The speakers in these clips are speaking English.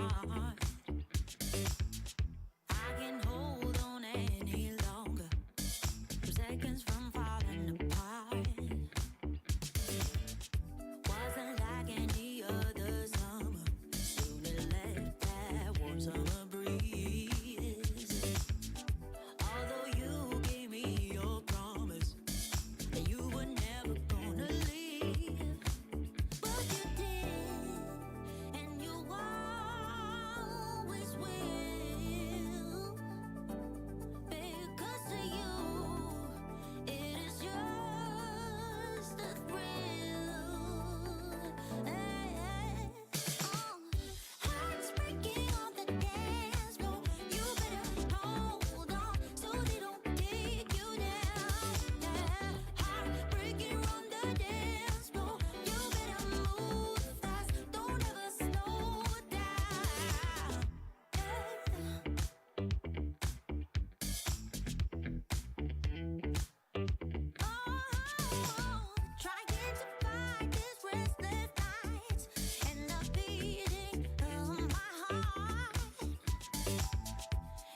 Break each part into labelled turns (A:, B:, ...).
A: heart. I can't hold on any longer. I'm seconds from falling apart. Wasn't like any other summer. Soon it left that warm summer breeze. Although you gave me your promise that you were never gonna leave, but you did, and you always will. Because to you, it is just a thrill. Hearts breaking on the dance floor. You better hold on so they don't take you down. Heart breaking on the dance floor. You better move fast. Don't ever slow down. Trying to fight these restless nights and the beating of my heart.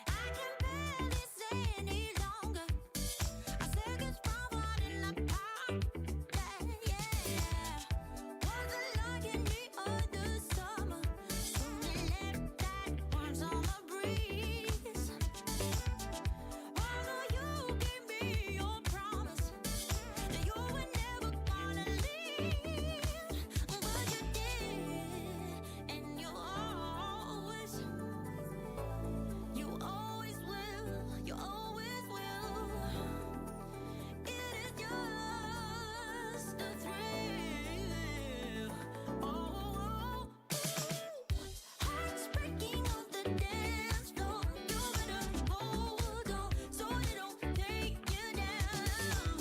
A: I can barely stay any longer. Our seconds from falling apart. Wasn't like any other summer. Soon it left that warm summer breeze. Although you gave me your promise that you were never gonna leave, but you did, and you always will, you always will. It is just a thrill. Hearts breaking on the dance floor. You better hold on so they don't take you down.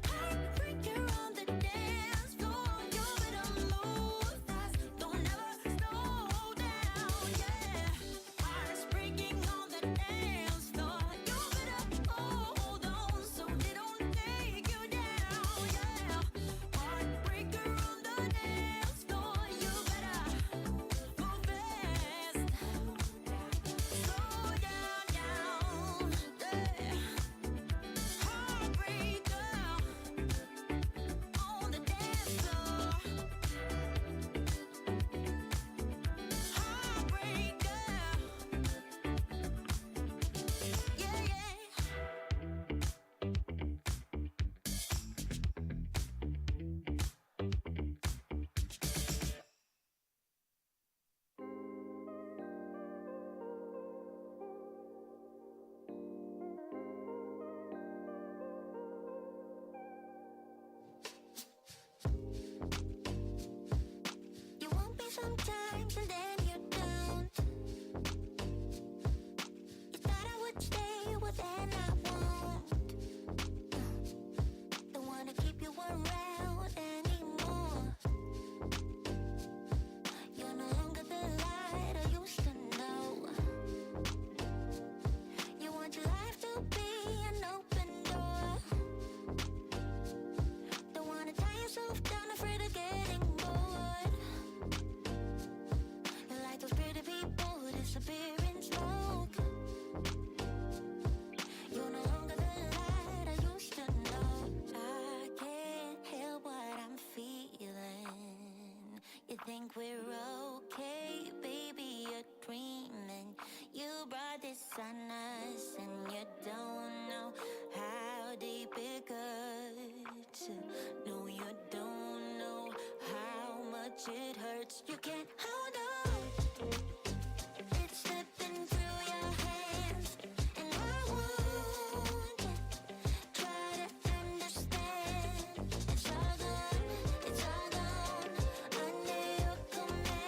A: Heartbreaker on the dance floor. You better move fast. Don't ever slow down. Hearts breaking on the dance floor. You better hold on so they don't take you down. Heartbreaker on the dance floor. You better move fast. Slow down. Heartbreaker on the dance floor. You want me sometimes and then you don't. You thought I would stay, well then I won't. Don't wanna keep you around anymore. You're no longer the light I used to know. You want your life to be an open door. Don't wanna tie yourself down, afraid of getting bored. You're like those pretty people who disappear in smoke. You're no longer the light I used to know. I can't help what I'm feeling. You think we're okay, baby, you're dreaming. You brought this on us and you don't know how deep it cuts. No, you don't know how much it hurts. You can't hold on. It's slipping through your hands, and I won't try to understand. It's all gone under your command.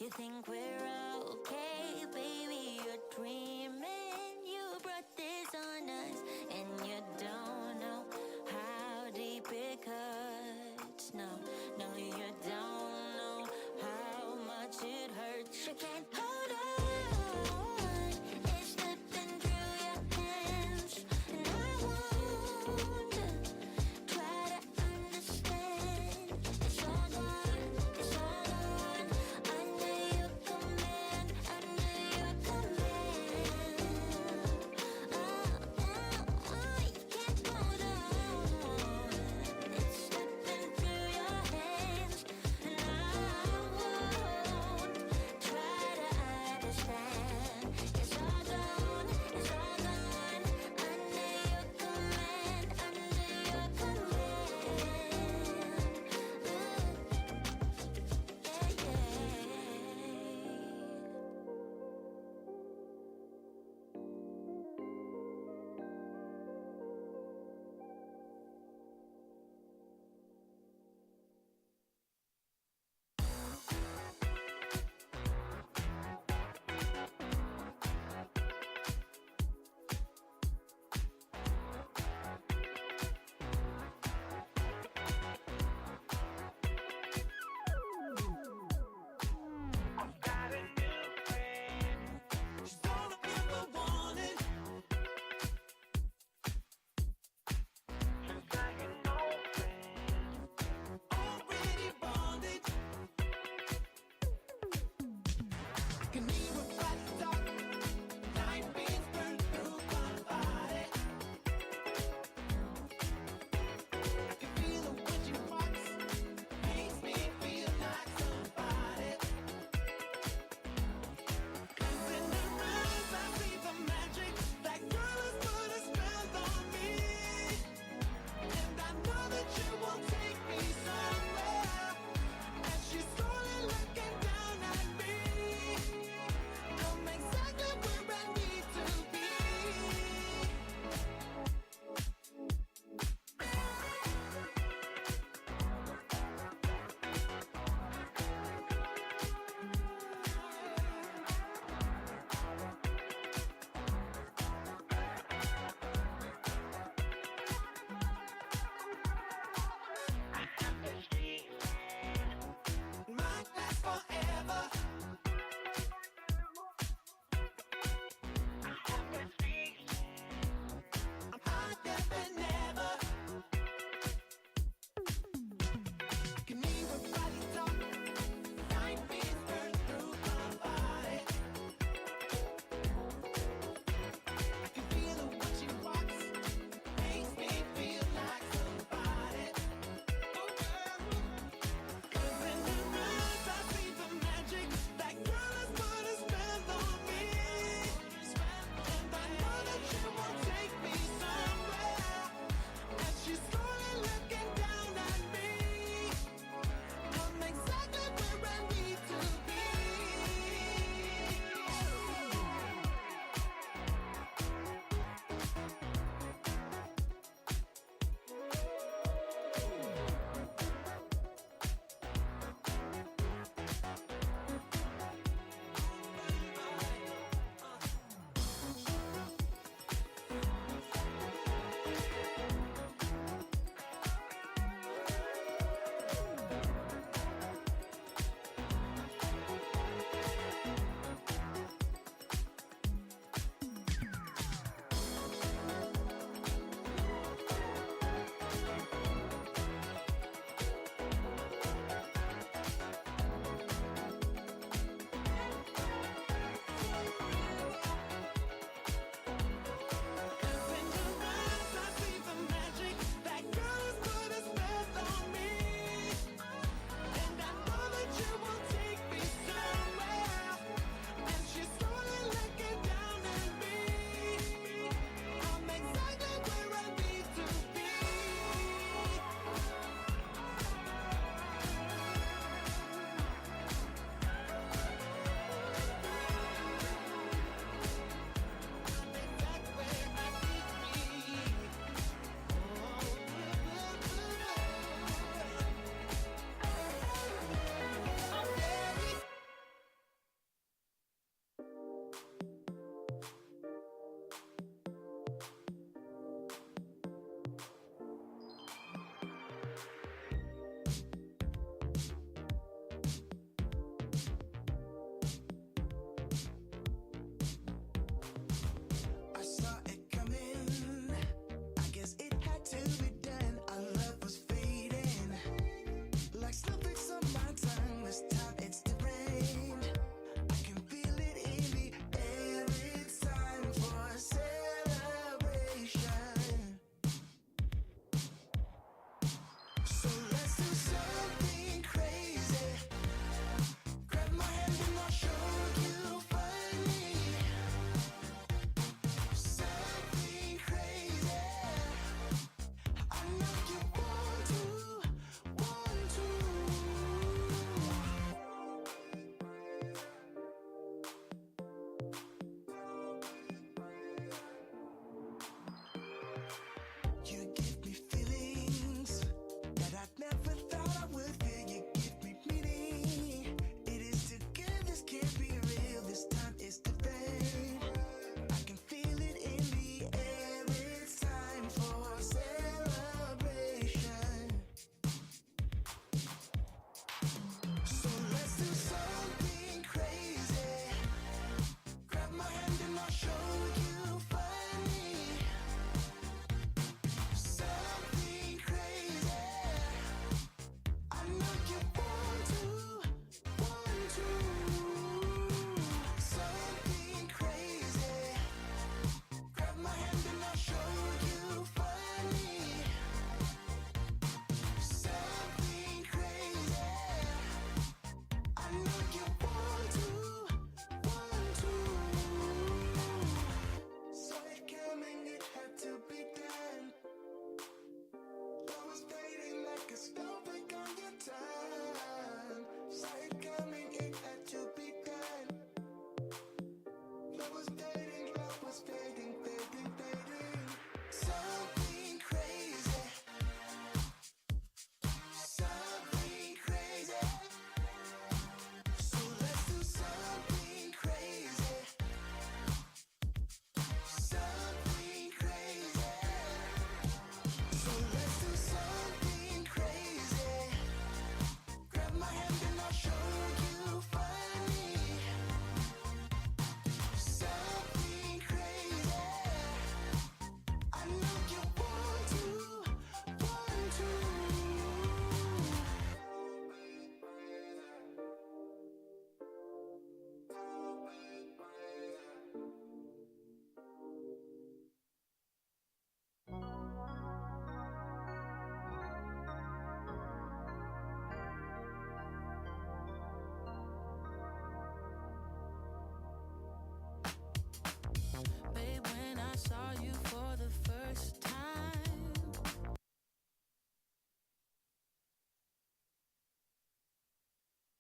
A: You think we're okay, baby, you're dreaming. You brought this on us, and you don't know how deep it cuts. No, no, you don't know how much it hurts. You can't hold on, it's slipping through your hands, and I won't try to understand. It's all gone, it's all gone, under your command, under your command. You can't hold on, it's slipping through your hands, and I won't try to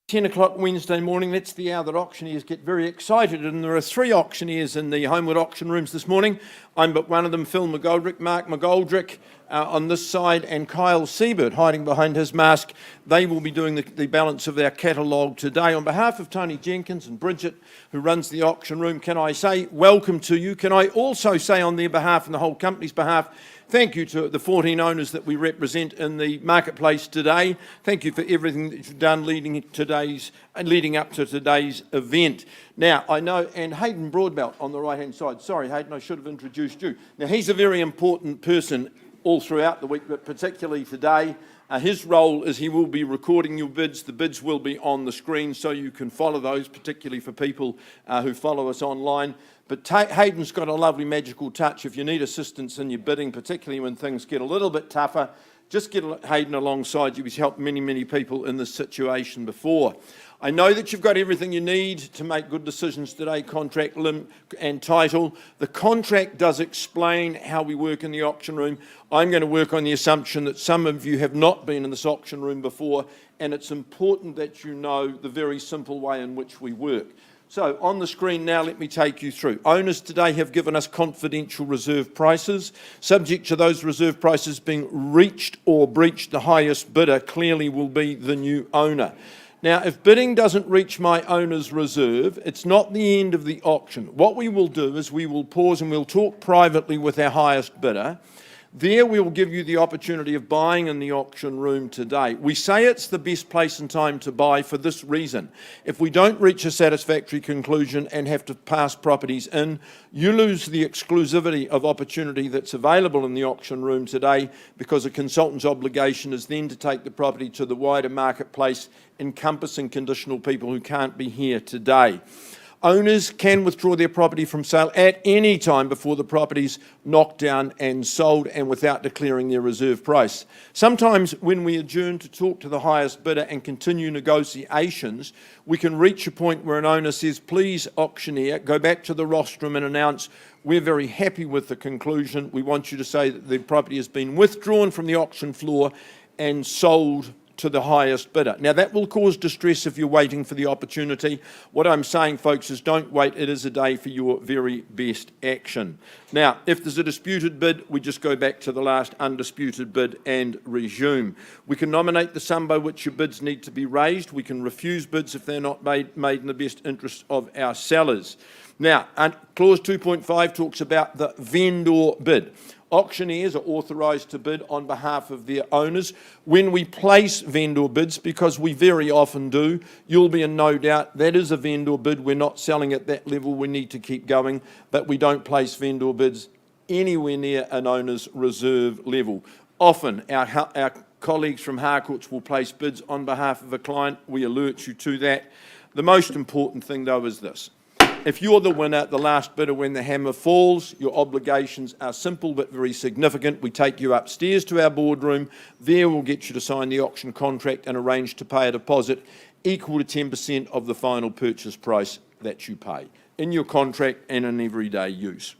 B: 10 o'clock Wednesday morning, that's the hour that auctioneers get very excited, and there are 3 auctioneers in the Holmwood auction rooms this morning. I'm but one of them, Phil McGoldrick, Mark McGoldrick on this side, and Kyle Siebert hiding behind his mask. They will be doing the balance of our catalogue today. On behalf of Tony Jenkins and Bridget, who runs the auction room, can I say welcome to you. Can I also say on their behalf and the whole company's behalf, thank you to the 14 owners that we represent in the marketplace today. Thank you for everything that you've done leading up to today's event. Now, I know, and Hayden Broadbelt on the right-hand side. Sorry, Hayden, I should have introduced you. Now, he's a very important person all throughout the week, but particularly today. His role is he will be recording your bids. The bids will be on the screen so you can follow those, particularly for people who follow us online. But Hayden's got a lovely magical touch. If you need assistance in your bidding, particularly when things get a little bit tougher, just get Hayden alongside you. He's helped many, many people in this situation before. I know that you've got everything you need to make good decisions today, contract, limb and title. The contract does explain how we work in the auction room. I'm going to work on the assumption that some of you have not been in this auction room before, and it's important that you know the very simple way in which we work. So on the screen now, let me take you through. Owners today have given us confidential reserve prices. Subject to those reserve prices being reached or breached, the highest bidder clearly will be the new owner. Now, if bidding doesn't reach my owner's reserve, it's not the end of the auction. What we will do is we will pause and we'll talk privately with our highest bidder. There we will give you the opportunity of buying in the auction room today. We say it's the best place and time to buy for this reason. If we don't reach a satisfactory conclusion and have to pass properties in, you lose the exclusivity of opportunity that's available in the auction room today, because a consultant's obligation is then to take the property to the wider marketplace, encompassing conditional people who can't be here today. Owners can withdraw their property from sale at any time before the property's knocked down and sold, and without declaring their reserve price. Sometimes when we adjourn to talk to the highest bidder and continue negotiations, we can reach a point where an owner says, please, auctioneer, go back to the rostrum and announce, we're very happy with the conclusion. We want you to say that the property has been withdrawn from the auction floor and sold to the highest bidder. Now, that will cause distress if you're waiting for the opportunity. What I'm saying, folks, is don't wait. It is a day for your very best action. Now, if there's a disputed bid, we just go back to the last undisputed bid and resume. We can nominate the sum by which your bids need to be raised. We can refuse bids if they're not made in the best interest of our sellers. Now, clause 2.5 talks about the vendor bid. Auctioneers are authorised to bid on behalf of their owners. When we place vendor bids, because we very often do, you'll be in no doubt that is a vendor bid. We're not selling at that level. We need to keep going, but we don't place vendor bids anywhere near an owner's reserve level. Often our colleagues from Harcourts will place bids on behalf of a client. We alert you to that. The most important thing, though, is this. If you're the winner, the last bidder, when the hammer falls, your obligations are simple but very significant. We take you upstairs to our boardroom. There we'll get you to sign the auction contract and arrange to pay a deposit equal to 10% of the final purchase price that you pay in your contract and in everyday use.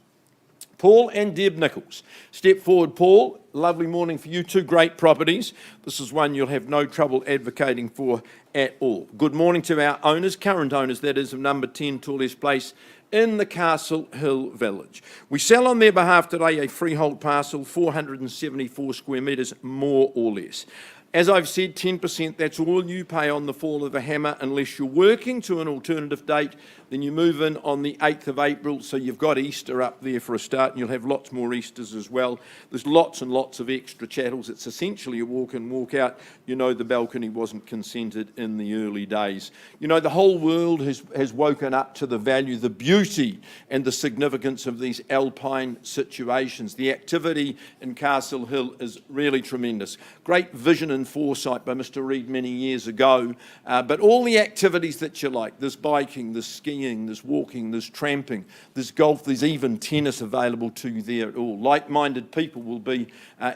B: Paul and Deb Nichols. Step forward, Paul. Lovely morning for you. 2 great properties. This is one you'll have no trouble advocating for at all. Good morning to our owners, current owners, that is, of number 10 Tallest Place in the Castle Hill Village. We sell on their behalf today a freehold parcel, 474 square metres, more or less. As I've said, 10%, that's all you pay on the fall of a hammer, unless you're working to an alternative date. Then you move in on the 8th of April, so you've got Easter up there for a start, and you'll have lots more Easters as well. There's lots and lots of extra chattels. It's essentially a walk in, walk out. You know the balcony wasn't consented in the early days. You know, the whole world has woken up to the value, the beauty and the significance of these alpine situations. The activity in Castle Hill is really tremendous. Great vision and foresight by Mr. Reid many years ago, but all the activities that you like, there's biking, there's skiing, there's walking, there's tramping, there's golf, there's even tennis available to you there at all. Like-minded people will be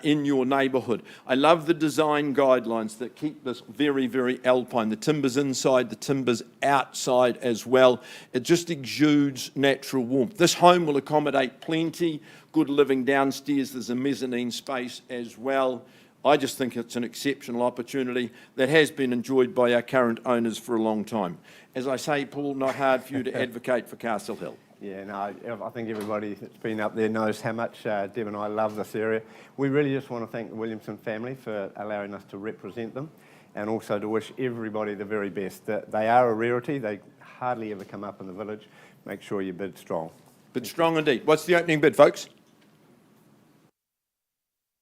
B: in your neighbourhood. I love the design guidelines that keep this very, very alpine. The timber's inside, the timber's outside as well. It just exudes natural warmth. This home will accommodate plenty, good living downstairs. There's a mezzanine space as well. I just think it's an exceptional opportunity that has been enjoyed by our current owners for a long time. As I say, Paul, not hard for you to advocate for Castle Hill.
C: Yeah, no, I think everybody that's been up there knows how much Deb and I love this area. We really just want to thank the Williamson family for allowing us to represent them, and also to wish everybody the very best. They are a rarity. They hardly ever come up in the village. Make sure you bid strong.
B: Bid strong indeed. What's the opening bid, folks?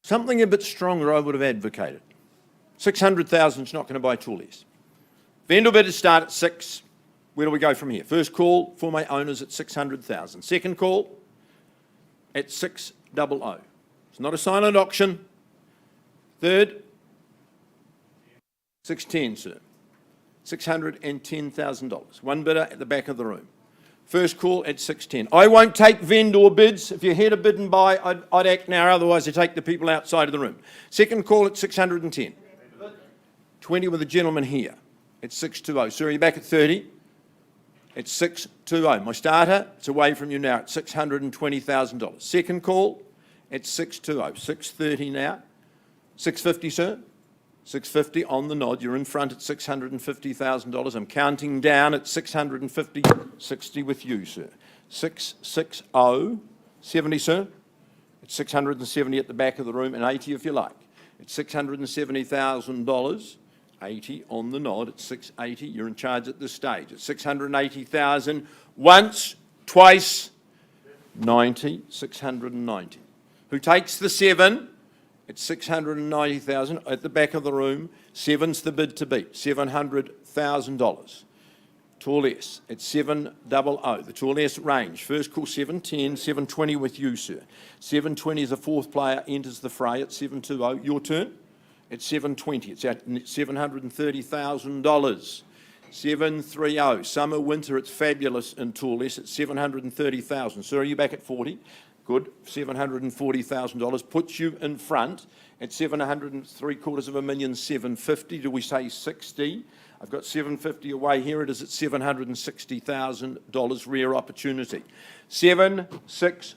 B: Something a bit stronger I would have advocated. 600,000 is not going to buy Toolies. Vendor bidders start at 6. Where do we go from here? First call for my owners at 600,000. Second call at 600. It's not a silent auction. Third, 610, sir. $610,000. One bidder at the back of the room. First call at 610. I won't take vendor bids. If you're here to bid and buy, I'd act now, otherwise I take the people outside of the room. Second call at 610. 20 with a gentleman here at 620. Sir, are you back at 30? It's 620. My starter, it's away from you now at $620,000. Second call, it's 620. 630 now. 650, sir. 650 on the nod. You're in front at $650,000. I'm counting down at 650. 60 with you, sir. 660. 70, sir. It's 670 at the back of the room, and 80 if you like. It's $670,000. 80 on the nod at 680. You're in charge at this stage. At 680,000. Once, twice, 90. 690. Who takes the 7? It's 690,000 at the back of the room. 7's the bid to beat. $700,000. Tall S at 700. The tall S range. First call 710. 720 with you, sir. 720 is the fourth player. Enters the fray at 720. Your turn. It's 720. It's at $730,000. 730. Summer, winter, it's fabulous in tall S. It's 730,000. Sir, are you back at 40? Good. $740,000 puts you in front at 750,000. 750. Do we say 60? I've got 750 away. Here it is at $760,000. Rare opportunity. 760.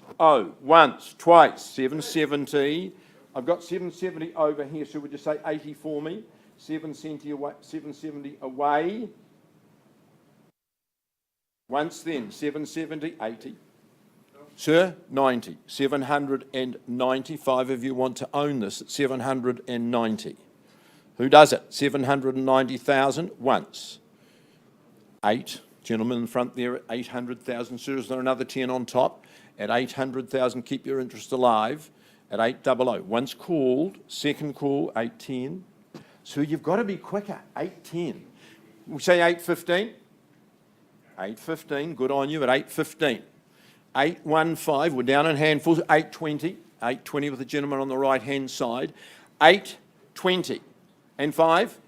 B: Once, twice. 770. I've got 770 over here, so would you say 80 for me? 770 away. 770 away. Once then, 770, 80. Sir, 90. 795 of you want to own this at 790. Who does it? 790,000 once. 8. Gentleman in front there at 800,000. Sir, is there another 10 on top? At 800,000, keep your interest alive. At 800. Once called, second call, 810. So you've got to be quicker, 810. We say 815? 815, good on you at 815. 815, we're down in handfuls, 820. 820 with the gentleman on the right-hand side. 820. And 5?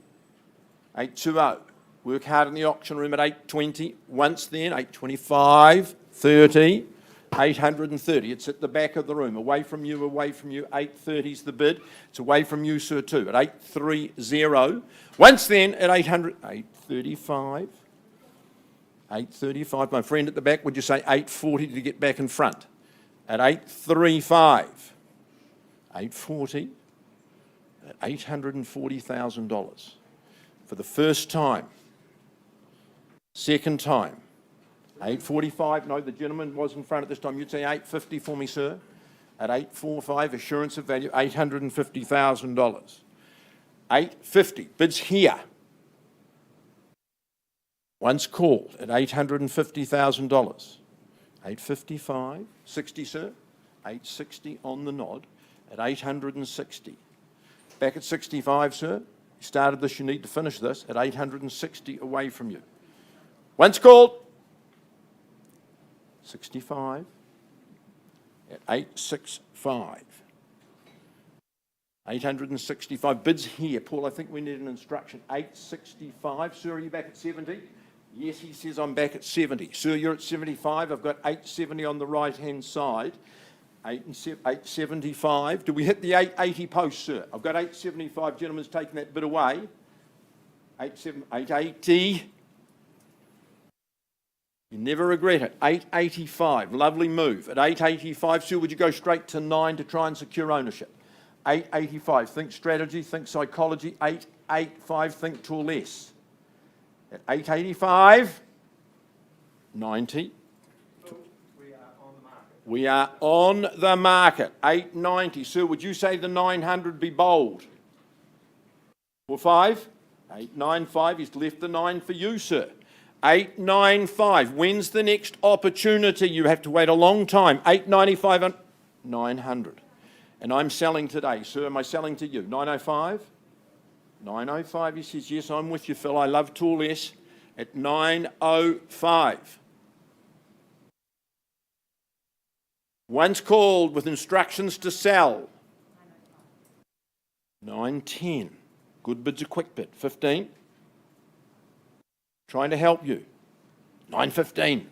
B: 820. Work hard in the auction room at 820. Once then, 825, 30. 830. It's at the back of the room. Away from you, away from you. 830's the bid. It's away from you, sir, too. At 830. Once then, at 800. 835. 835. My friend at the back, would you say 840 to get back in front? At 835. 840. At $840,000. For the first time. Second time. 845, no, the gentleman was in front at this time. You'd say 850 for me, sir. At 845, assurance of value, $850,000. 850, bids here. Once called at $850,000. 855, 60, sir. 860 on the nod at 860. Back at 65, sir. You started this, you need to finish this at 860 away from you. Once called. 65 at 865. 865 bids here. Paul, I think we need an instruction. 865. Sir, are you back at 70? Yes, he says I'm back at 70. Sir, you're at 75. I've got 870 on the right-hand side. 875. Do we hit the 880 post, sir? I've got 875. Gentleman's taking that bid away. 880. You never regret it. 885, lovely move. At 885, sir, would you go straight to 9 to try and secure ownership? 885, think strategy, think psychology. 885, think to less. At 885, 90. We are on the market. 890. Sir, would you say the 900 be bold? For 5? 895. He's left the 9 for you, sir. 895. When's the next opportunity? You have to wait a long time. 895 and 900. And I'm selling today. Sir, am I selling to you? 905? 905. He says, yes, I'm with you, Phil. I love tall less. At 905. Once called with instructions to sell. 910. Good bid's a quick bid. 15. Trying to help you. 915.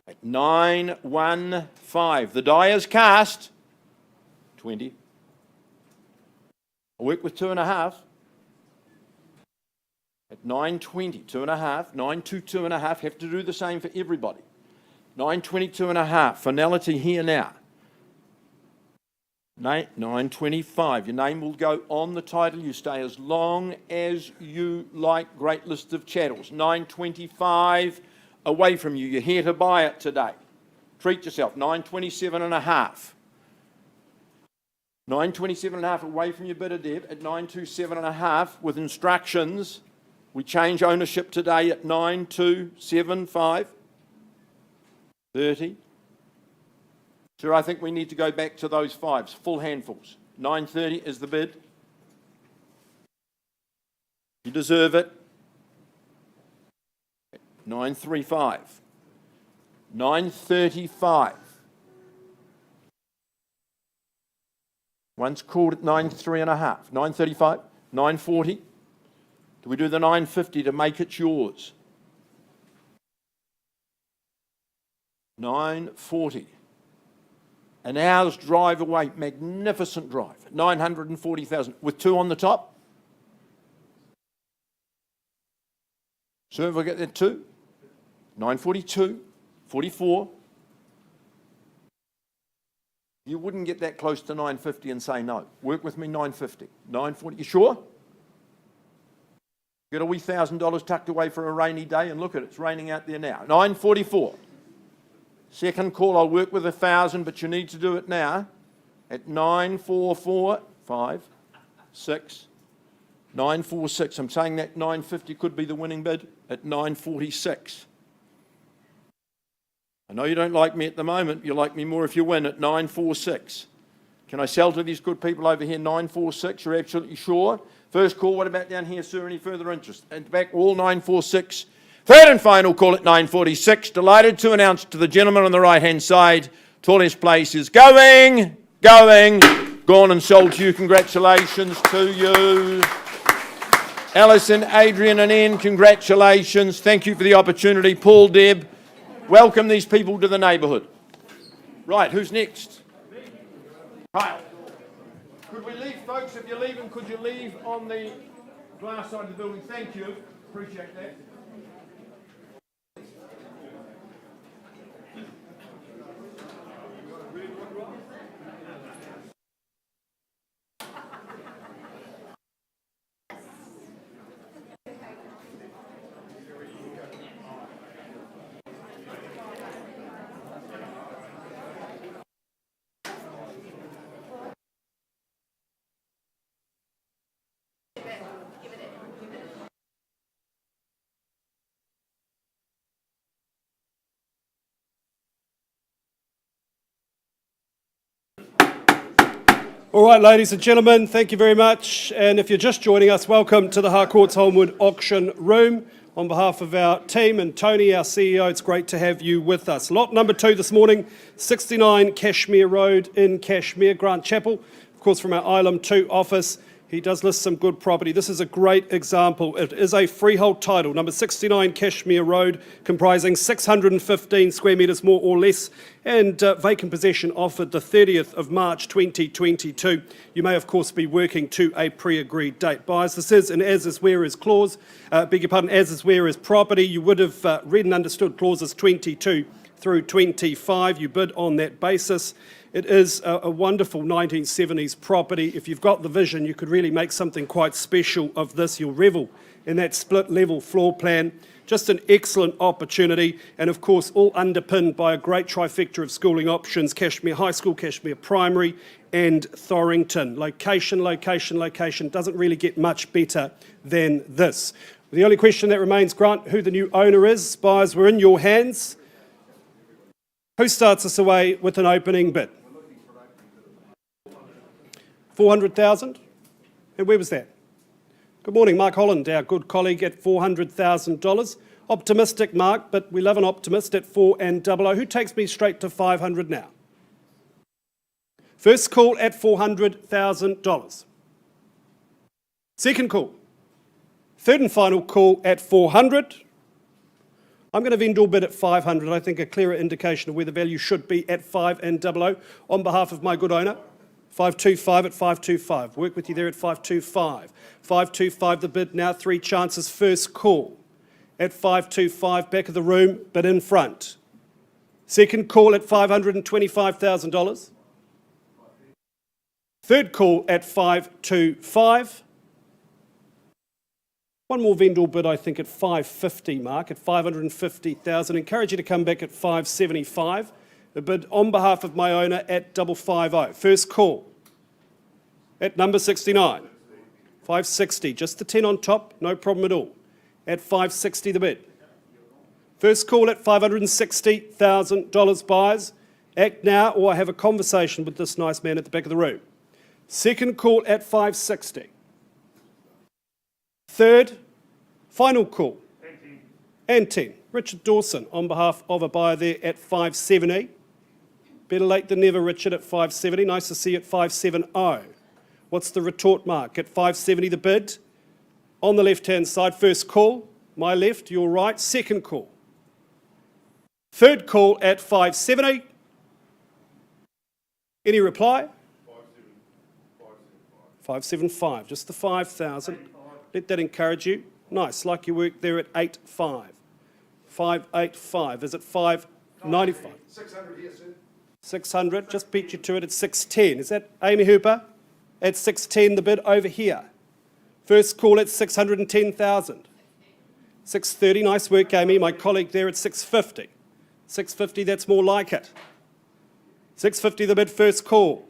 B: At 915. The die is cast. 20. I work with 2.5. At 920, 2.5. 922 2.5. Have to do the same for everybody. 922 2.5. Finality here now. 925. Your name will go on the title. You stay as long as you like. Great list of chattels. 925 away from you. You're here to buy it today. Treat yourself. 927.5. 927.5 away from your bidder, Deb. At 927.5 with instructions. We change ownership today at 9275. 30. Sir, I think we need to go back to those 5s, full handfuls. 930 is the bid. You deserve it. 935. 935. Once called at 93.5. 935. 940. Do we do the 950 to make it yours? 940. An hour's drive away, magnificent drive, 940,000, with 2 on the top. So if I get that 2, 942, 44. You wouldn't get that close to 950 and say no. Work with me, 950, 940. You sure? Get a wee $1,000 tucked away for a rainy day, and look at it, it's raining out there now. 944. Second call, I'll work with 1,000, but you need to do it now. At 944, 5, 6, 946. I'm saying that 950 could be the winning bid at 946. I know you don't like me at the moment. You like me more if you win at 946. Can I sell to these good people over here? 946, you're absolutely sure? First call, what about down here, sir? Any further interest? And back, all 946. Third and final call at 946. Delighted to announce to the gentleman on the right-hand side, tallest place is going, gone and sold to you. Congratulations to you. Alison, Adrian and Ian, congratulations. Thank you for the opportunity. Paul, Deb, welcome these people to the neighbourhood. Right, who's next? Kyle. Could we leave, folks? If you're leaving, could you leave on the glass side of the building? Thank you. Appreciate that.
D: All right, ladies and gentlemen, thank you very much. And if you're just joining us, welcome to the Harcourts Holmwood auction room. On behalf of our team and Tony, our CEO, it's great to have you with us. Lot number 2 this morning, 69 Cashmere Road in Cashmere, Grant Chapel. Of course, from our INROOM 2 office. He does list some good property. This is a great example. It is a freehold title, number 69 Cashmere Road, comprising 615 square metres more or less, and vacant possession offered the 30th of March 2022. You may, of course, be working to a pre-agreed date. Buyers, this is an as is where is clause. As is where is property. You would have read and understood clauses 22, through 25. You bid on that basis. It is a wonderful 1970s property. If you've got the vision, you could really make something quite special of this. You'll revel in that split-level floor plan. Just an excellent opportunity, and of course all underpinned by a great trifecta of schooling options: Cashmere High School, Cashmere Primary and Thorrington. Location, location, location. Doesn't really get much better than this. The only question that remains, Grant, who the new owner is. Buyers, we're in your hands. Who starts us away with an opening bid? 400,000? And where was that? Good morning, Mark Holland, our good colleague, at $400,000. Optimistic, Mark, but we love an optimist at 400. Who takes me straight to 500 now? First call at $400,000. Second call. Third and final call at 400. I'm going to vendor bid at 500. I think a clearer indication of where the value should be at 500. On behalf of my good owner, 525 at 525. Work with you there at 525. 525 the bid now, 3 chances. First call at 525, back of the room, but in front. Second call at $525,000. Third call at 525. One more vendor bid, I think, at 550, Mark, at 550,000. Encourage you to come back at 575. A bid on behalf of my owner at 550. First call at number 69. 560, just the 10 on top, no problem at all. At 560 the bid. First call at $560,000, buyers. Act now or have a conversation with this nice man at the back of the room. Second call at 560. Third, final call. And 10. Richard Dawson on behalf of a buyer there at 570. Better late than never, Richard, at 570. Nice to see you at 570. What's the retort, Mark? At 570 the bid. On the left-hand side, first call. My left, your right. Second call. Third call at 570. Any reply? 575. Just the 5,000. Let that encourage you. Nice, like your work there at 85. 585. Is it 595?
E: 600 here, sir.
D: 600. Just beat you to it at 610. Is that Amy Hooper? At 610 the bid over here. First call at 610,000. 630. Nice work, Amy. My colleague there at 650. 650, that's more like it. 650 the bid, first call.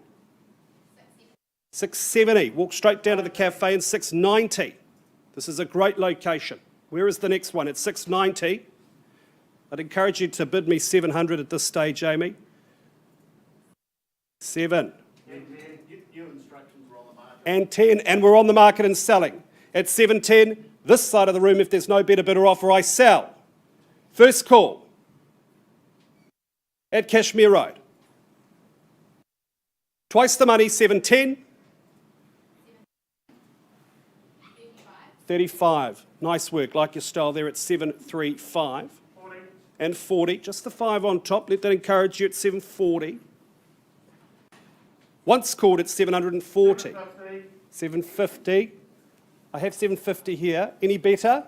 D: 670. Walk straight down to the cafe, and 690. This is a great location. Where is the next one? At 690. I'd encourage you to bid me 700 at this stage, Amy. 7. And 10. And we're on the market and selling. At 710, this side of the room, if there's no better bidder offer, I sell. First call. At Cashmere Road. Twice the money, 710. 35. Nice work, like your style there at 735. 40. And 40. Just the 5 on top. Let that encourage you at 740. Once called at 740. 750. 750. I have 750 here. Any better?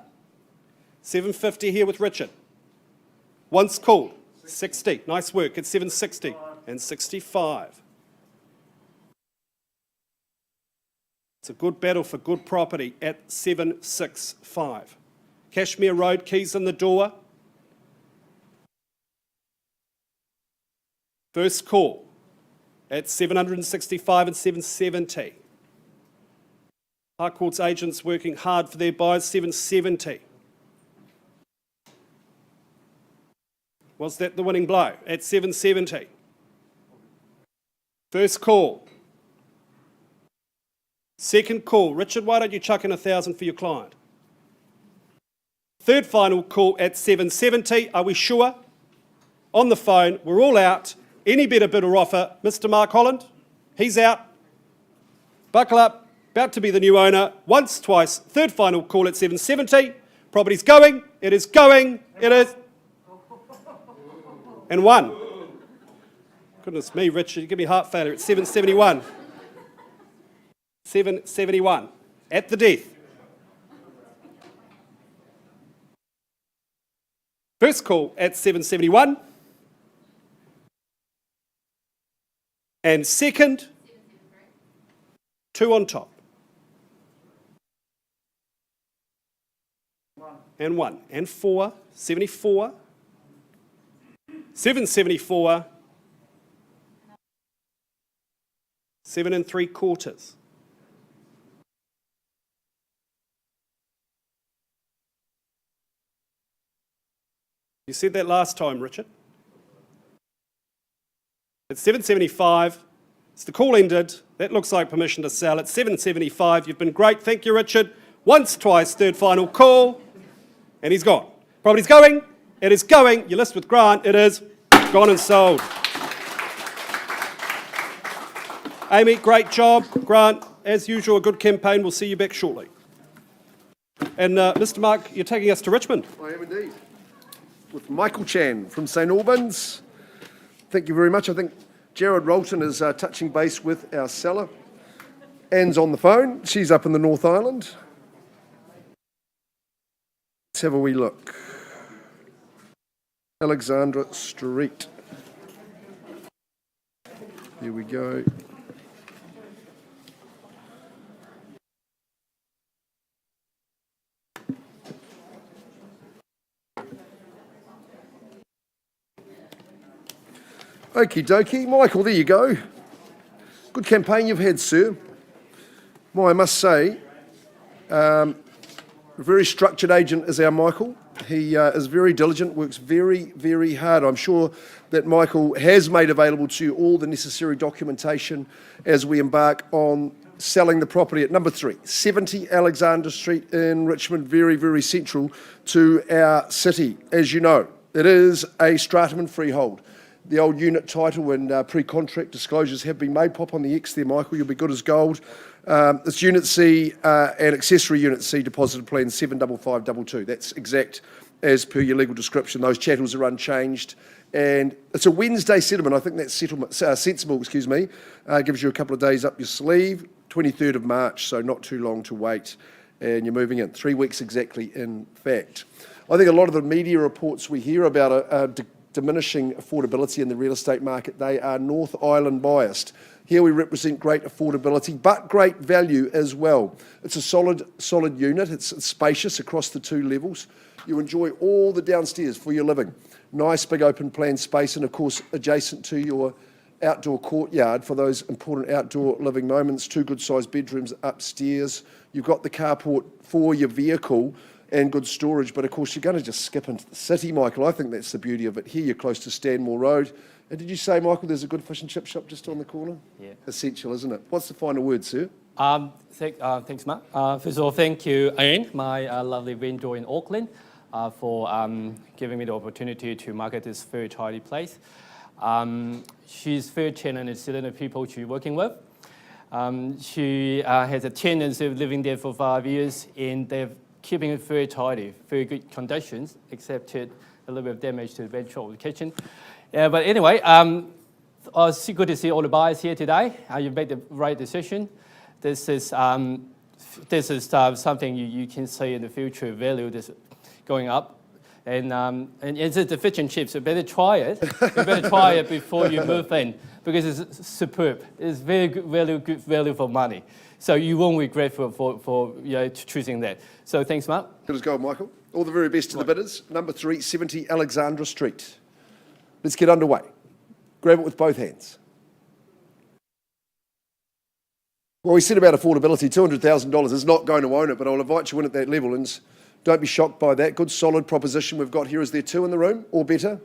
D: 750 here with Richard. Once called. 60. Nice work at 760. And 65. It's a good battle for good property at 765. Cashmere Road, keys in the door. First call at 765 and 770. Harcourts agents working hard for their buyers, 770. Was that the winning blow? At 770. First call. Second call. Richard, why don't you chuck in 1,000 for your client? Third final call at 770. Are we sure? On the phone. We're all out. Any better bid or offer? Mr. Mark Holland? He's out. Buckle up. About to be the new owner. Once, twice. Third final call at 770. Property's going. It is going. It is. And 1. Goodness me, Richard. You give me heart failure at 771. 771. At the death. First call at 771. And second, 2 on top. And 1. And 4, 74. 774. 7 3/4. You said that last time, Richard. It's 775. It's the call ended. That looks like permission to sell. It's 775. You've been great. Thank you, Richard. Once, twice, third final call. And he's gone. Property's going. It is going. You list with Grant. It is gone and sold. Amy, great job. Grant, as usual, a good campaign. We'll see you back shortly. And Mr. Mark, you're taking us to Richmond.
E: I am indeed. With Michael Chan from St Albans. Thank you very much. I think Jared Rolton is touching base with our seller. Anne's on the phone. She's up in the North Island. Let's have a wee look. Alexandra Street. Here we go. Okie dokie. Michael, there you go. Good campaign you've had, sir. Well, I must say, a very structured agent is our Michael. He is very diligent, works very, very hard. I'm sure that Michael has made available to you all the necessary documentation as we embark on selling the property at number 3, 70 Alexandra Street in Richmond, very, very central to our city. As you know, it is a stratum and freehold. The old unit title and pre-contract disclosures have been made. Pop on the X there, Michael, you'll be good as gold. It's Unit C and accessory Unit C deposited plan 75522. That's exact as per your legal description. Those chattels are unchanged. And it's a Wednesday settlement. I think that's sensible, gives you a couple of days up your sleeve. 23rd of March, so not too long to wait. And you're moving in. 3 weeks exactly, in fact. I think a lot of the media reports we hear about diminishing affordability in the real estate market, they are North Island biased. Here we represent great affordability, but great value as well. It's a solid unit. It's spacious across the 2 levels. You enjoy all the downstairs for your living. Nice big open plan space, and of course adjacent to your outdoor courtyard for those important outdoor living moments. 2 good sized bedrooms upstairs. You've got the carport for your vehicle and good storage, but of course you're going to just skip into the city, Michael. I think that's the beauty of it. Here you're close to Stanmore Road. And did you say, Michael, there's a good fish and chip shop just on the corner?
F: Yeah.
E: Essential, isn't it? What's the final word, sir?
F: Thanks, Mark. First of all, thank you, Anne, my lovely vendor in Auckland, for giving me the opportunity to market this very tidy place. She's very talented of people she's working with. She has a tendency of living there for 5 years, and they're keeping it very tidy, very good conditions, except a little bit of damage to the bedroom or the kitchen. But anyway, it's good to see all the buyers here today. You made the right decision. This is something you can see in the future value that's going up. And it's the fish and chips. You better try it. You better try it before you move in, because it's superb. It's very good value for money. So you won't regret for choosing that. So thanks, Mark.
E: Good as gold, Michael. All the very best to the bidders. Number 3, 70 Alexandra Street. Let's get underway. Grab it with both hands. Well, we said about affordability, $200,000 is not going to own it, but I'll invite you in at that level, and don't be shocked by that. Good, solid proposition we've got here. Is there 2 in the room, or better?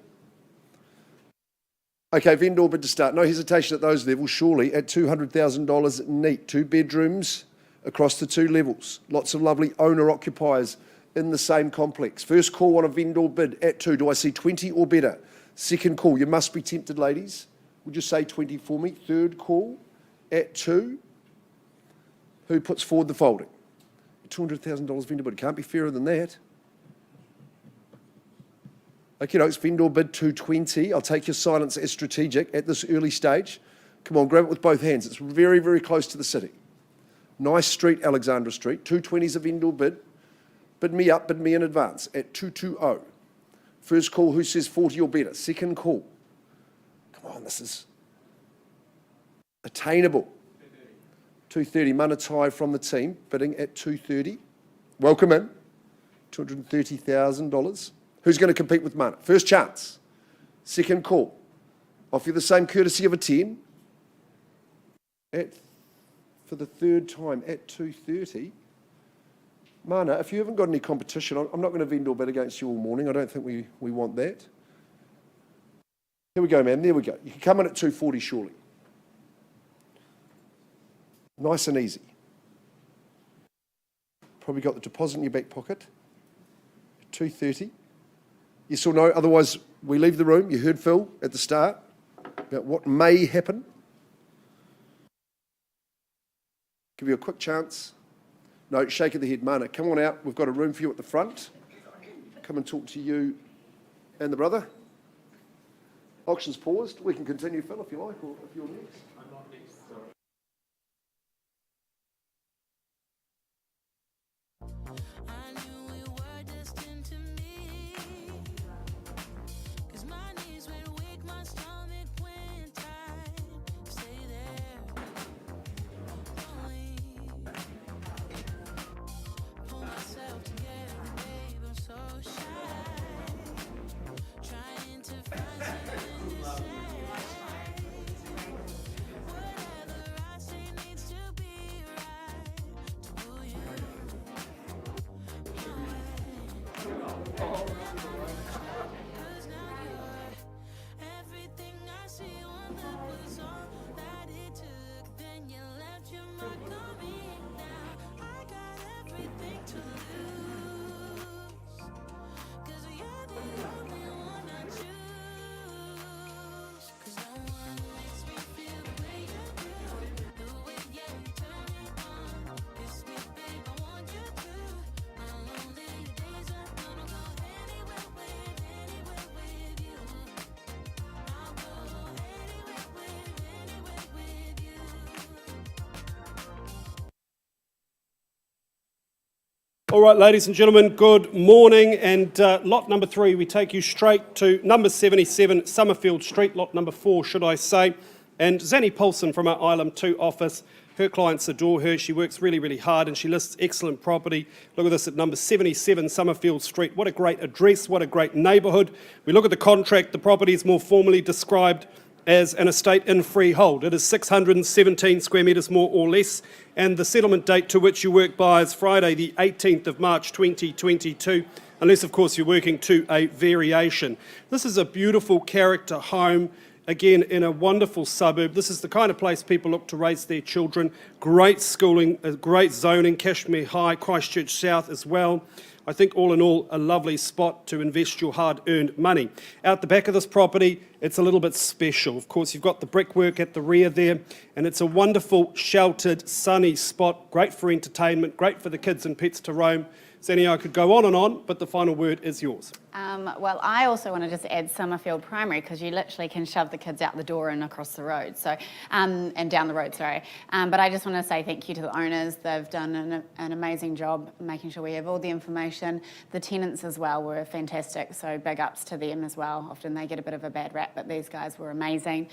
E: Okay, vendor bid to start. No hesitation at those levels, surely, at $200,000 neat. 2 bedrooms across the 2 levels. Lots of lovely owner-occupiers in the same complex. First call on a vendor bid at 2. Do I see 20 or better? Second call. You must be tempted, ladies. Would you say 20 for me? Third call at 2. Who puts forward the folding? $200,000 vendor bid. Can't be fairer than that. Okay, it's vendor bid 220. I'll take your silence as strategic at this early stage. Come on, grab it with both hands. It's very, very close to the city. Nice street, Alexandra Street. 220 is a vendor bid. Bid me up, bid me in advance at 220. First call, who says 40 or better? Second call. Come on, this is attainable. 230, Manatai from the team, bidding at 230. Welcome in, $230,000. Who's going to compete with Mana? First chance, second call. Offer you the same courtesy of a 10. For the third time at 230. Mana, if you haven't got any competition, I'm not going to vendor bid against you all morning. I don't think we want that. Here we go, man. There we go. You can come in at 240 surely. Nice and easy. Probably got the deposit in your back pocket. 230. Yes or no? Otherwise, we leave the room. You heard Phil at the start about what may happen. Give you a quick chance. No, shake of the head, Mana. Come on out. We've got a room for you at the front. Come and talk to you and the brother. Auction's paused. We can continue, Phil, if you like, or if you're next. I'm not next, sorry.
D: All right, ladies and gentlemen, good morning. And lot number 3, we take you straight to number 77, Summerfield Street, lot number 4, should I say. And Zanny Paulson from our Island 2 office, her clients adore her. She works really, really hard and she lists excellent property. Look at this at number 77, Summerfield Street. What a great address, what a great neighbourhood. We look at the contract, the property is more formally described as an estate in freehold. It is 617 square metres more or less, and the settlement date to which you work by is Friday the 18th of March 2022, unless of course you're working to a variation. This is a beautiful character home, again in a wonderful suburb. This is the kind of place people look to raise their children. Great schooling, great zoning, Cashmere High, Christchurch South as well. I think all in all, a lovely spot to invest your hard-earned money. Out the back of this property, it's a little bit special. Of course, you've got the brickwork at the rear there, and it's a wonderful, sheltered, sunny spot, great for entertainment, great for the kids and pets to roam. Zanny, I could go on and on, but the final word is yours.
G: Well, I also want to just add Summerfield Primary, because you literally can shove the kids out the door and across the road, so and down the road, sorry. But I just want to say thank you to the owners. They've done an amazing job making sure we have all the information. The tenants as well were fantastic, so big ups to them as well. Often they get a bit of a bad rap, but these guys were amazing.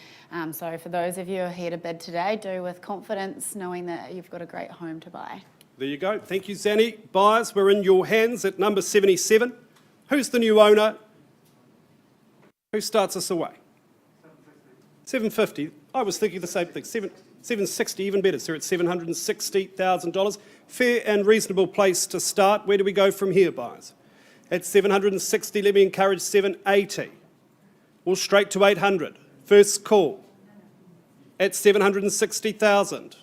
G: So for those of you who are here to bid today, do with confidence, knowing that you've got a great home to buy.
D: There you go. Thank you, Zanny. Buyers, we're in your hands at number 77. Who's the new owner? Who starts us away? 750. I was thinking the same thing. 760, even better. So at $760,000. Fair and reasonable place to start. Where do we go from here, buyers? At 760, let me encourage 780. Or straight to 800. First call at 760,000.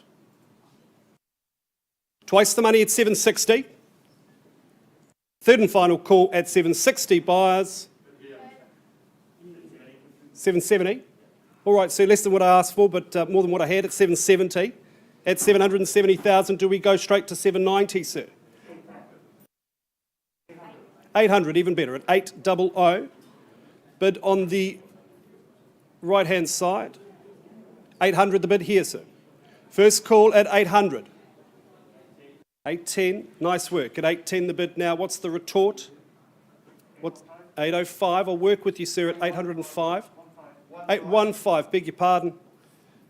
D: Twice the money at 760. Third and final call at 760, buyers. 770. All right, so less than what I asked for, but more than what I had at 770. At 770,000, do we go straight to 790, sir? 800, even better, at 800. Bid on the right-hand side. 800 the bid here, sir. First call at 800. 810, nice work. At 810 the bid now. What's the retort? What's 805? I'll work with you, sir, at 805. 815, beg your pardon.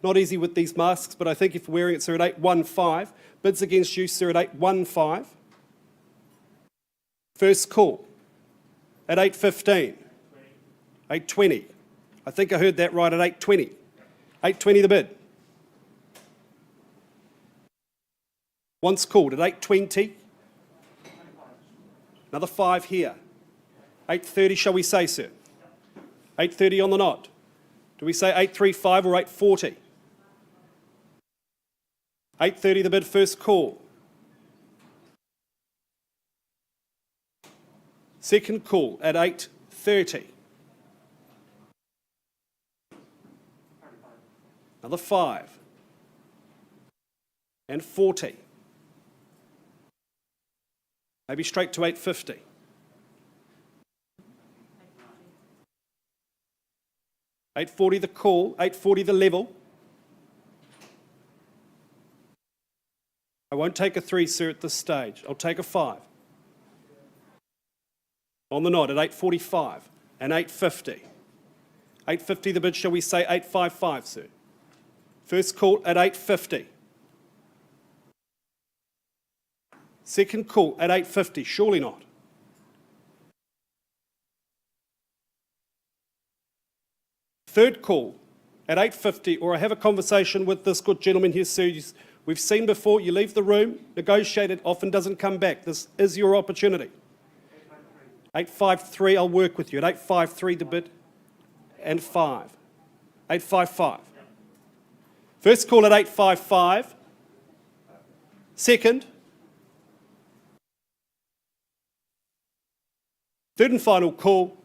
D: Not easy with these masks, but I think if you're wearing it, sir, at 815. Bids against you, sir, at 815. First call at 815. 820. I think I heard that right, at 820. 820 the bid. Once called at 820. Another 5 here. 830, shall we say, sir? 830 on the nod. Do we say 835 or 840? 830 the bid, first call. Second call at 830. Another 5. And 40. Maybe straight to 850. 840 the call, 840 the level. I won't take a 3, sir, at this stage. I'll take a 5. On the nod at 845 and 850. 850 the bid, shall we say 855, sir? First call at 850. Second call at 850, surely not. Third call at 850, or I have a conversation with this good gentleman here, sir. We've seen before, you leave the room, negotiated, often doesn't come back. This is your opportunity. 853, I'll work with you. At 853 the bid, and 5. 855. First call at 855. Second. Third and final call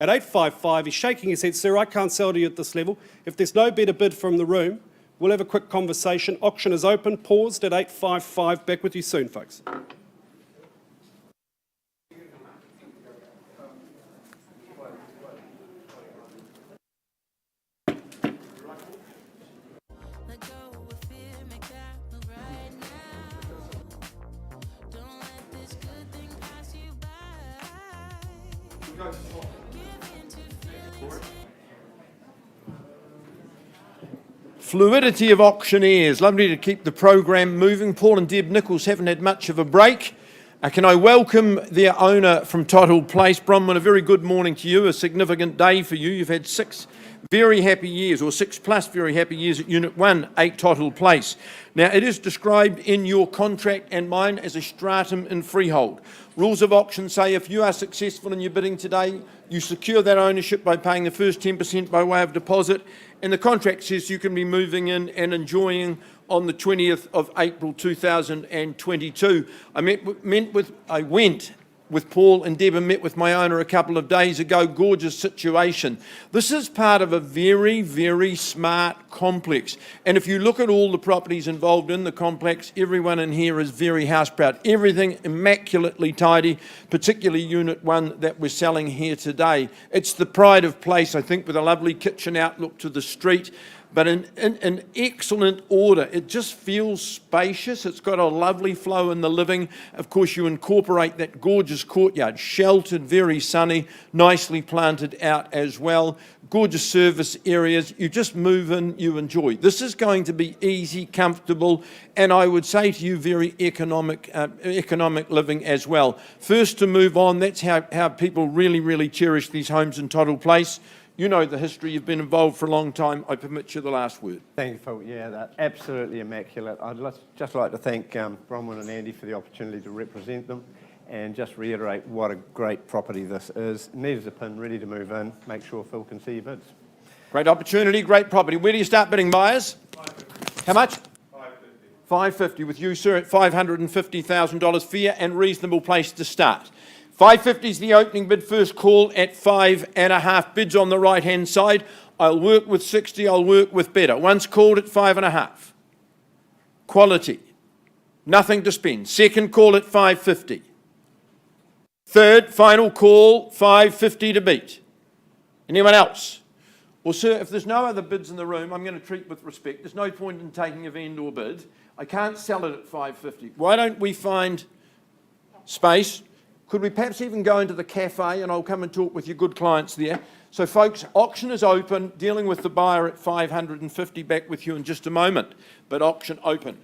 D: at 855. He's shaking his head, sir, I can't sell to you at this level. If there's no better bid from the room, we'll have a quick conversation. Auction is open, paused at 855. Back with you soon, folks.
A: Let go of fear, make that move right now. Don't let this good thing pass you by. Give in to feelings.
B: Fluidity of auctioneers. Lovely to keep the program moving. Paul and Deb Nichols haven't had much of a break. Can I welcome their owner from Tottle Place, Bronwyn, a very good morning to you, a significant day for you. You've had 6 very happy years, or 6 plus very happy years at Unit 1, 8 Tottle Place. Now, it is described in your contract and mine as a stratum in freehold. Rules of auction say if you are successful in your bidding today, you secure that ownership by paying the first 10% by way of deposit, and the contract says you can be moving in and enjoying on the 20th of April 2022. I went with Paul and Deb and met with my owner a couple of days ago. Gorgeous situation. This is part of a very, very smart complex. And if you look at all the properties involved in the complex, everyone in here is very house proud. Everything immaculately tidy, particularly Unit 1 that we're selling here today. It's the pride of place, I think, with a lovely kitchen outlook to the street. But in excellent order. It just feels spacious. It's got a lovely flow in the living. Of course, you incorporate that gorgeous courtyard, sheltered, very sunny, nicely planted out as well. Gorgeous service areas. You just move in, you enjoy. This is going to be easy, comfortable, and I would say to you, very economic living as well. First to move on, that's how people really, really cherish these homes in Tottle Place. You know the history, you've been involved for a long time. I permit you the last word.
C: Thank you, Phil. Yeah, that's absolutely immaculate. I'd just like to thank Bronwyn and Andy for the opportunity to represent them and just reiterate what a great property this is. Neat as a pin, ready to move in. Make sure Phil can see your bids.
B: Great opportunity, great property. Where do you start bidding, buyers? 550. How much? 550. 550 with you, sir, at $550,000. Fair and reasonable place to start. 550 is the opening bid, first call at 5.5. Bids on the right-hand side. I'll work with 60, I'll work with better. Once called at 5.5. Quality. Nothing to spend. Second call at 550. Third, final call, 550 to beat. Anyone else? Well, sir, if there's no other bids in the room, I'm going to treat with respect. There's no point in taking a vendor bid. I can't sell it at 550. Why don't we find space Could we perhaps even go into the cafe, and I'll come and talk with your good clients there. So folks, auction is open, dealing with the buyer at 550, back with you in just a moment, but auction open.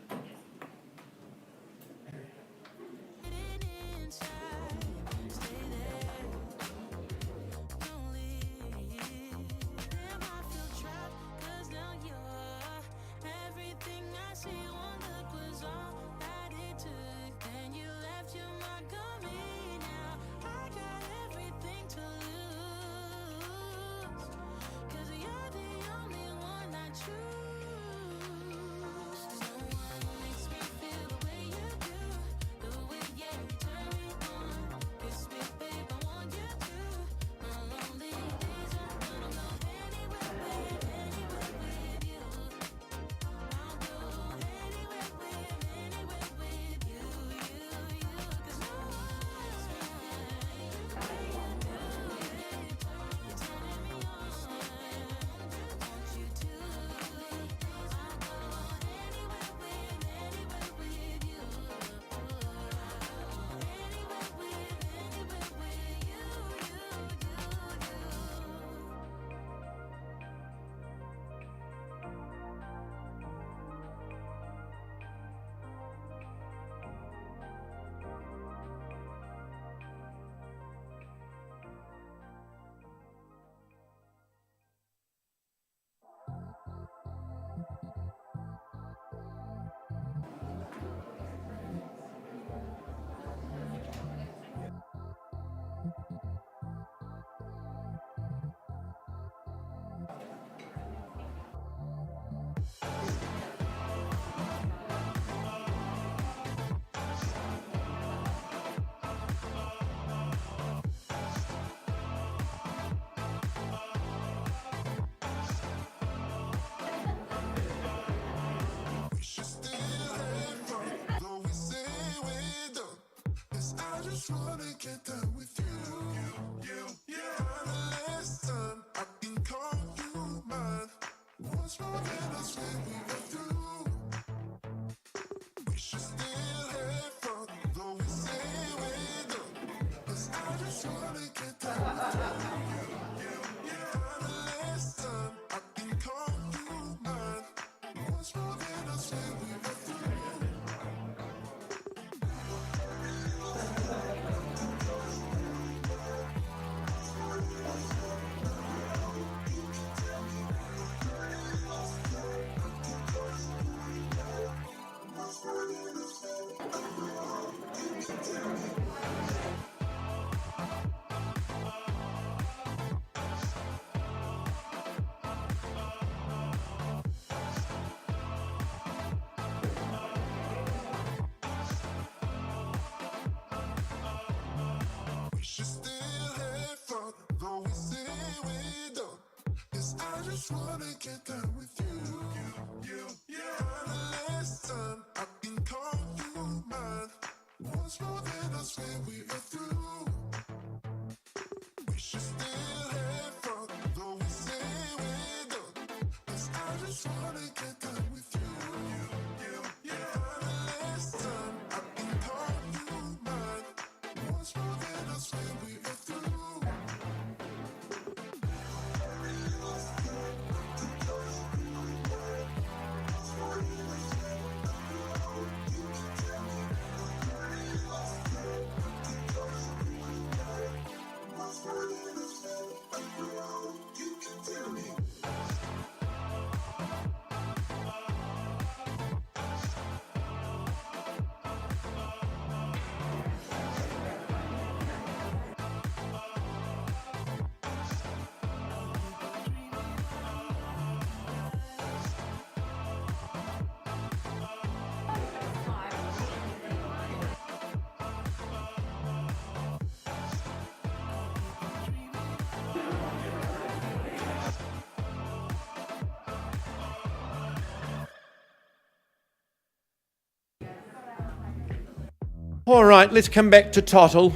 B: All right, let's come back to Tottle.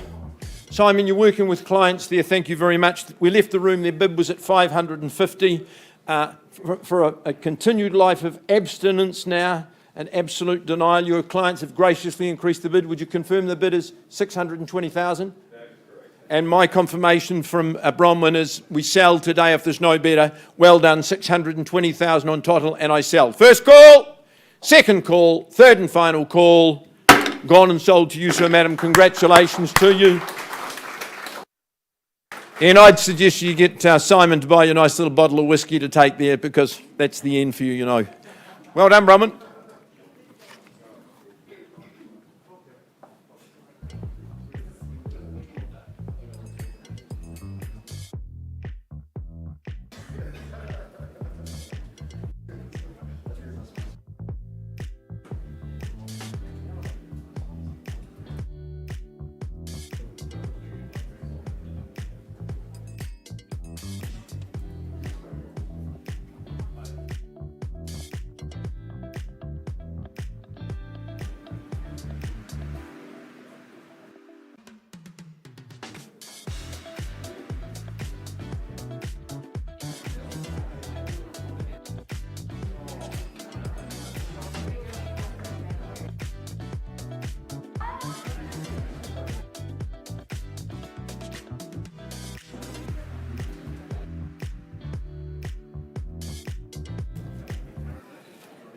B: Simon, you're working with clients there. Thank you very much. We left the room. Their bid was at 550 for a continued life of abstinence now. an absolute denial. Your clients have graciously increased the bid. Would you confirm the bid is 620,000? That is correct. And my confirmation from Bronwyn is we sell today if there's no bidder. Well done, 620,000 on total, and I sell. First call, second call, third and final call. Gone and sold to you, sir, madam. Congratulations to you. And I'd suggest you get Simon to buy you a nice little bottle of whiskey to take there, because that's the end for you, you know. Well done, Bronwyn.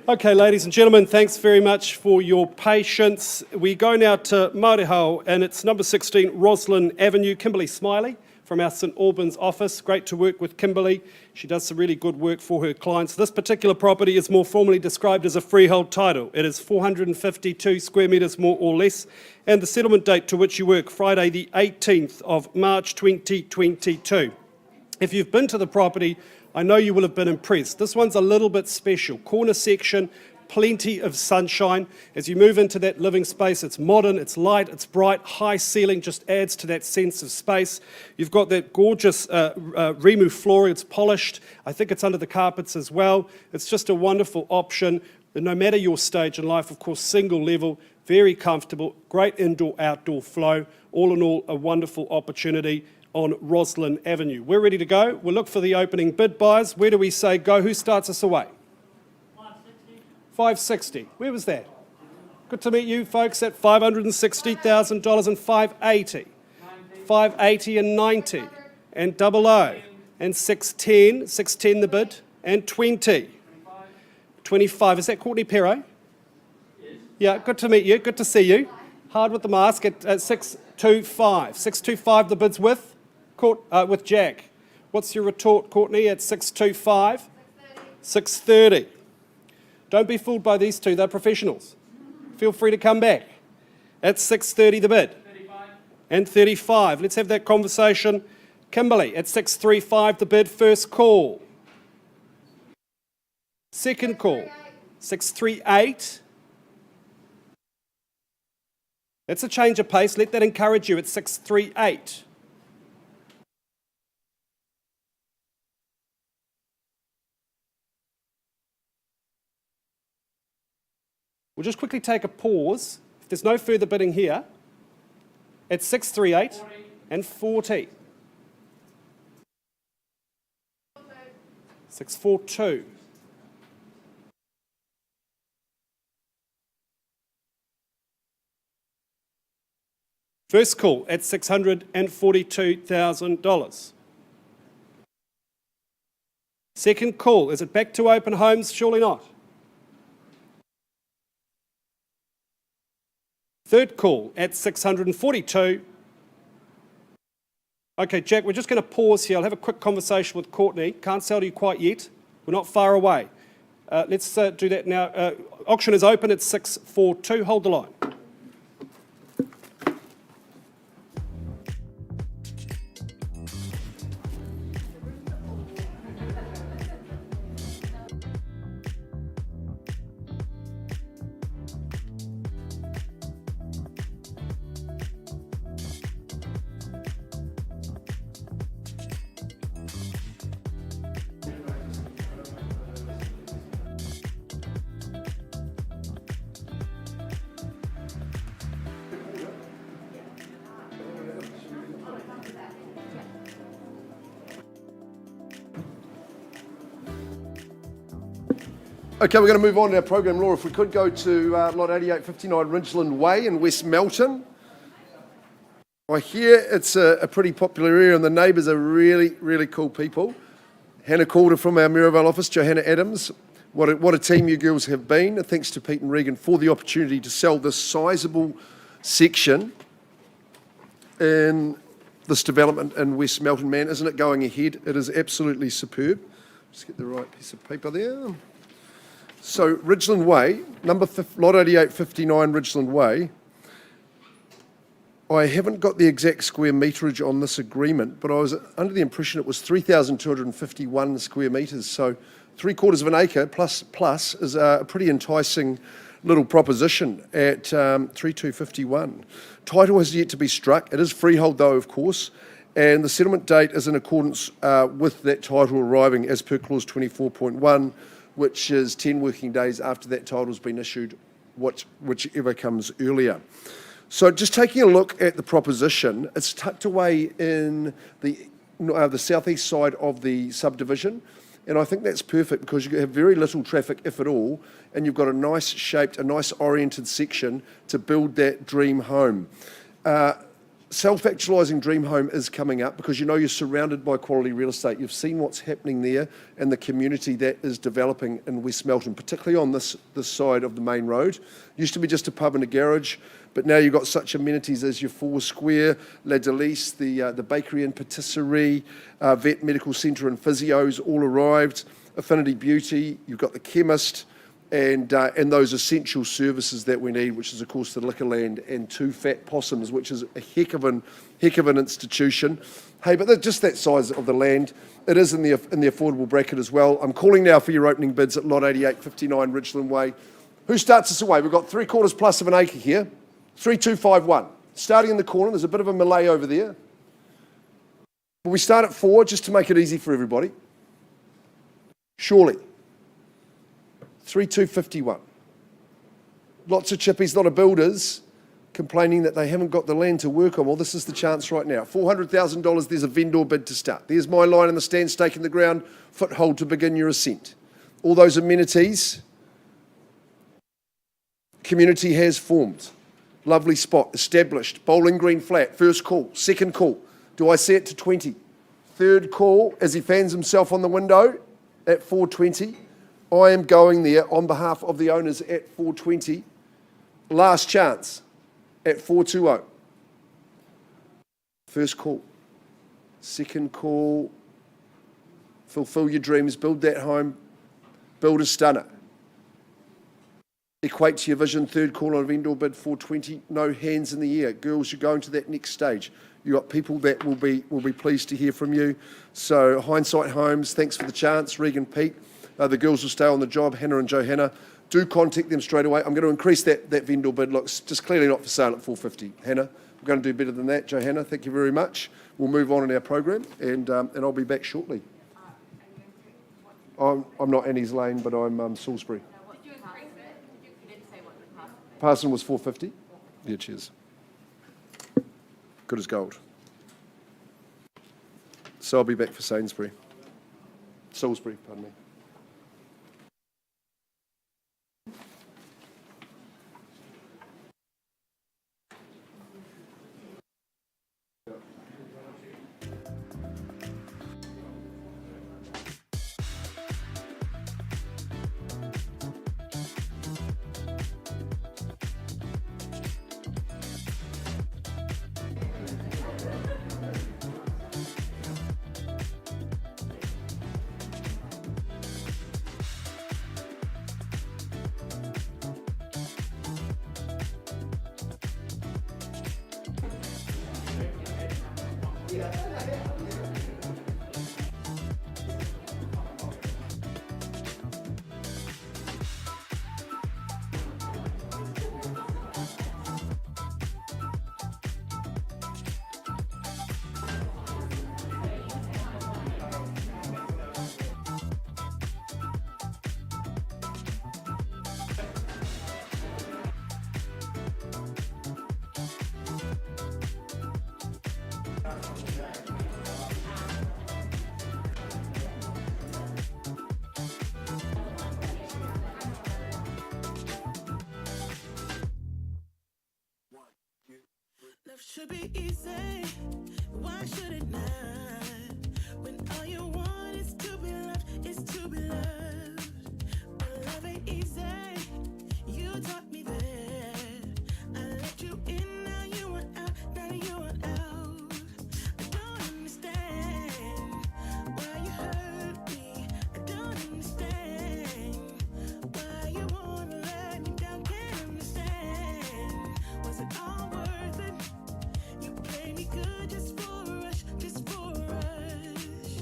D: Okay, ladies and gentlemen, thanks very much for your patience. We go now to Marihau, and it's number 16, Roslyn Avenue. Kimberly Smiley from our St Albans office. Great to work with Kimberly. She does some really good work for her clients. This particular property is more formally described as a freehold title. It is 452 square metres more or less, and the settlement date to which you work, Friday the 18th of March 2022. If you've been to the property, I know you will have been impressed. This one's a little bit special. Corner section, plenty of sunshine. As you move into that living space, it's modern, it's light, it's bright, high ceiling just adds to that sense of space. You've got that gorgeous Rimu flooring, it's polished. I think it's under the carpets as well. It's just a wonderful option. No matter your stage in life, of course, single level, very comfortable, great indoor-outdoor flow. All in all, a wonderful opportunity on Roslyn Avenue. We're ready to go. We'll look for the opening bid buyers. Where do we say go? Who starts us away? 560. 560. Where was that? Good to meet you folks at $560,000 and 580. 580 and 90. And 00. And 610. 610 the bid. And 20. 25. Is that Courtney Perro? Yes. Yeah, good to meet you. Good to see you. Hard with the mask at 625. 625 the bid's with Jack. What's your retort, Courtney, at 625? 630. Don't be fooled by these two, they're professionals. Feel free to come back. At 630 the bid. 35. And 35. Let's have that conversation. Kimberly, at 635 the bid, first call. Second call. 638. That's a change of pace. Let that encourage you at 638. We'll just quickly take a pause. If there's no further bidding here, at 638 40. And 40. 642. First call at $642,000. Second call, is it back to open homes? Surely not. Third call at 642. Okay, Jack, we're just going to pause here. I'll have a quick conversation with Courtney. Can't sell to you quite yet. We're not far away. Let's do that now. Auction is open at 642. Hold the line.
E: Okay, we're going to move on to our program. Laura, if we could go to lot 8859 Ridgeland Way in West Melton. I hear it's a pretty popular area and the neighbours are really, really cool people. Hannah Calder from our Maryvale office, Johanna Adams. What a team you girls have been. And thanks to Pete and Regan for the opportunity to sell this sizeable section in this development in West Melton. Man, isn't it going ahead? It is absolutely superb. Just get the right piece of paper there. So Ridgeland Way, lot 8859 Ridgeland Way. I haven't got the exact square meterage on this agreement, but I was under the impression it was 3,251 square metres. So 3/4 of an acre plus is a pretty enticing little proposition at 3,251. Title has yet to be struck. It is freehold though, of course, and the settlement date is in accordance with that title arriving as per clause 24.1, which is 10 working days after that title's been issued, whichever comes earlier. So just taking a look at the proposition, it's tucked away in the southeast side of the subdivision, and I think that's perfect because you have very little traffic, if at all, and you've got a nice shaped, a nice oriented section to build that dream home. Self-actualising dream home is coming up because you know you're surrounded by quality real estate. You've seen what's happening there and the community that is developing in West Melton, particularly on this side of the main road. Used to be just a pub and a garage, but now you've got such amenities as your Four Square, La Delice, the bakery and patisserie, vet medical centre and physios all arrived, Affinity Beauty, you've got the chemist, and those essential services that we need, which is of course the liquor land and Two Fat Possums, which is a heck of an institution. Hey, but just that size of the land, it is in the affordable bracket as well. I'm calling now for your opening bids at lot 8859 Ridgeland Way. Who starts us away? We've got 3/4 plus of an acre here. 3251. Starting in the corner, there's a bit of a melee over there. Will we start at 4 just to make it easy for everybody? Surely. 3251. Lots of chippies, a lot of builders complaining that they haven't got the land to work on. Well, this is the chance right now. $400,000, there's a vendor bid to start. There's my line in the stand, stake in the ground, foothold to begin your ascent. All those amenities, community has formed. Lovely spot, established, bowling green flat, first call, second call. Do I see it to 20? Third call as he fans himself on the window at 420. I am going there on behalf of the owners at 420. Last chance at 420. First call, second call. Fulfill your dreams, build that home, build a stunner. Equate to your vision, third call on a vendor bid, 420, no hands in the air. Girls, you're going to that next stage. You've got people that will be pleased to hear from you. So Hindsight Homes, thanks for the chance. Regan, Pete, the girls will stay on the job, Hannah and Johanna. Do contact them straight away. I'm going to increase that vendor bid. Look, it's just clearly not for sale at 450. Hannah, we're going to do better than that. Johanna, thank you very much. We'll move on in our program, and I'll be back shortly. I'm not Annie's Lane, but I'm Salisbury. Parson was 450. Yeah, cheers. Good as gold. So I'll be back for Salisbury, pardon me.
H: to be easy. Why should it not? When all you want is to be loved, is to be loved. But love ain't easy. You taught me that. I let you in, now you want out, now you want out. I don't understand why you hurt me. I don't understand why you wanna let me down. Can't understand. Was it all worth it? You play me good just for a rush, just for a rush.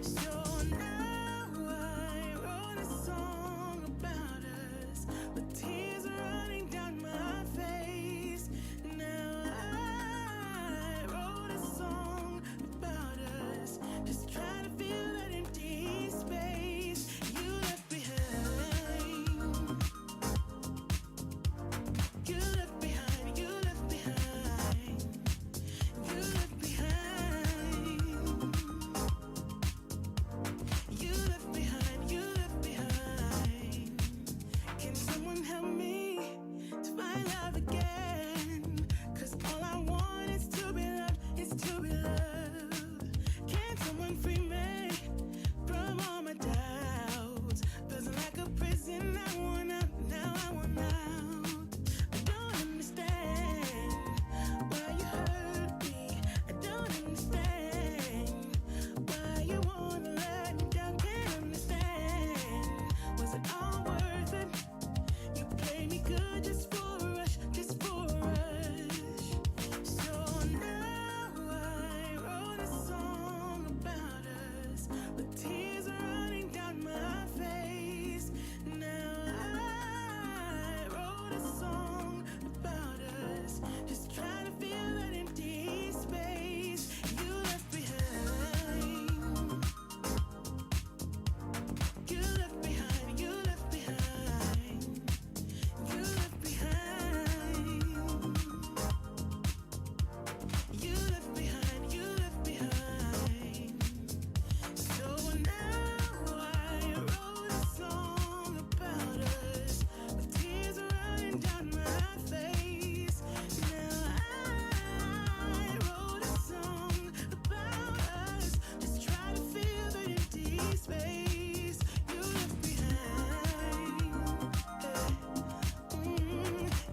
H: So now I wrote a song about us with tears running down my face. Now I wrote a song about us, just trying to fill that empty space you left behind. You left behind, you left behind. You left behind. You left behind, you left behind. Can someone help me to find love again? 'Cause all I want is to be loved, is to be loved. Can someone free me from all my doubts? Feels like a prison, I want out, now I want out. I don't understand why you hurt me. I don't understand why you wanna let me down. Can't understand. Was it all worth it? You play me good just for a rush, just for a rush. So now I wrote a song about us with tears running down my face. Now I wrote a song about us, just trying to fill that empty space you left behind. You left behind, you left behind. You left behind. You left behind, you left behind. So now I wrote a song about us with tears running down my face. Now I wrote a song about us, just trying to fill the empty space you left behind.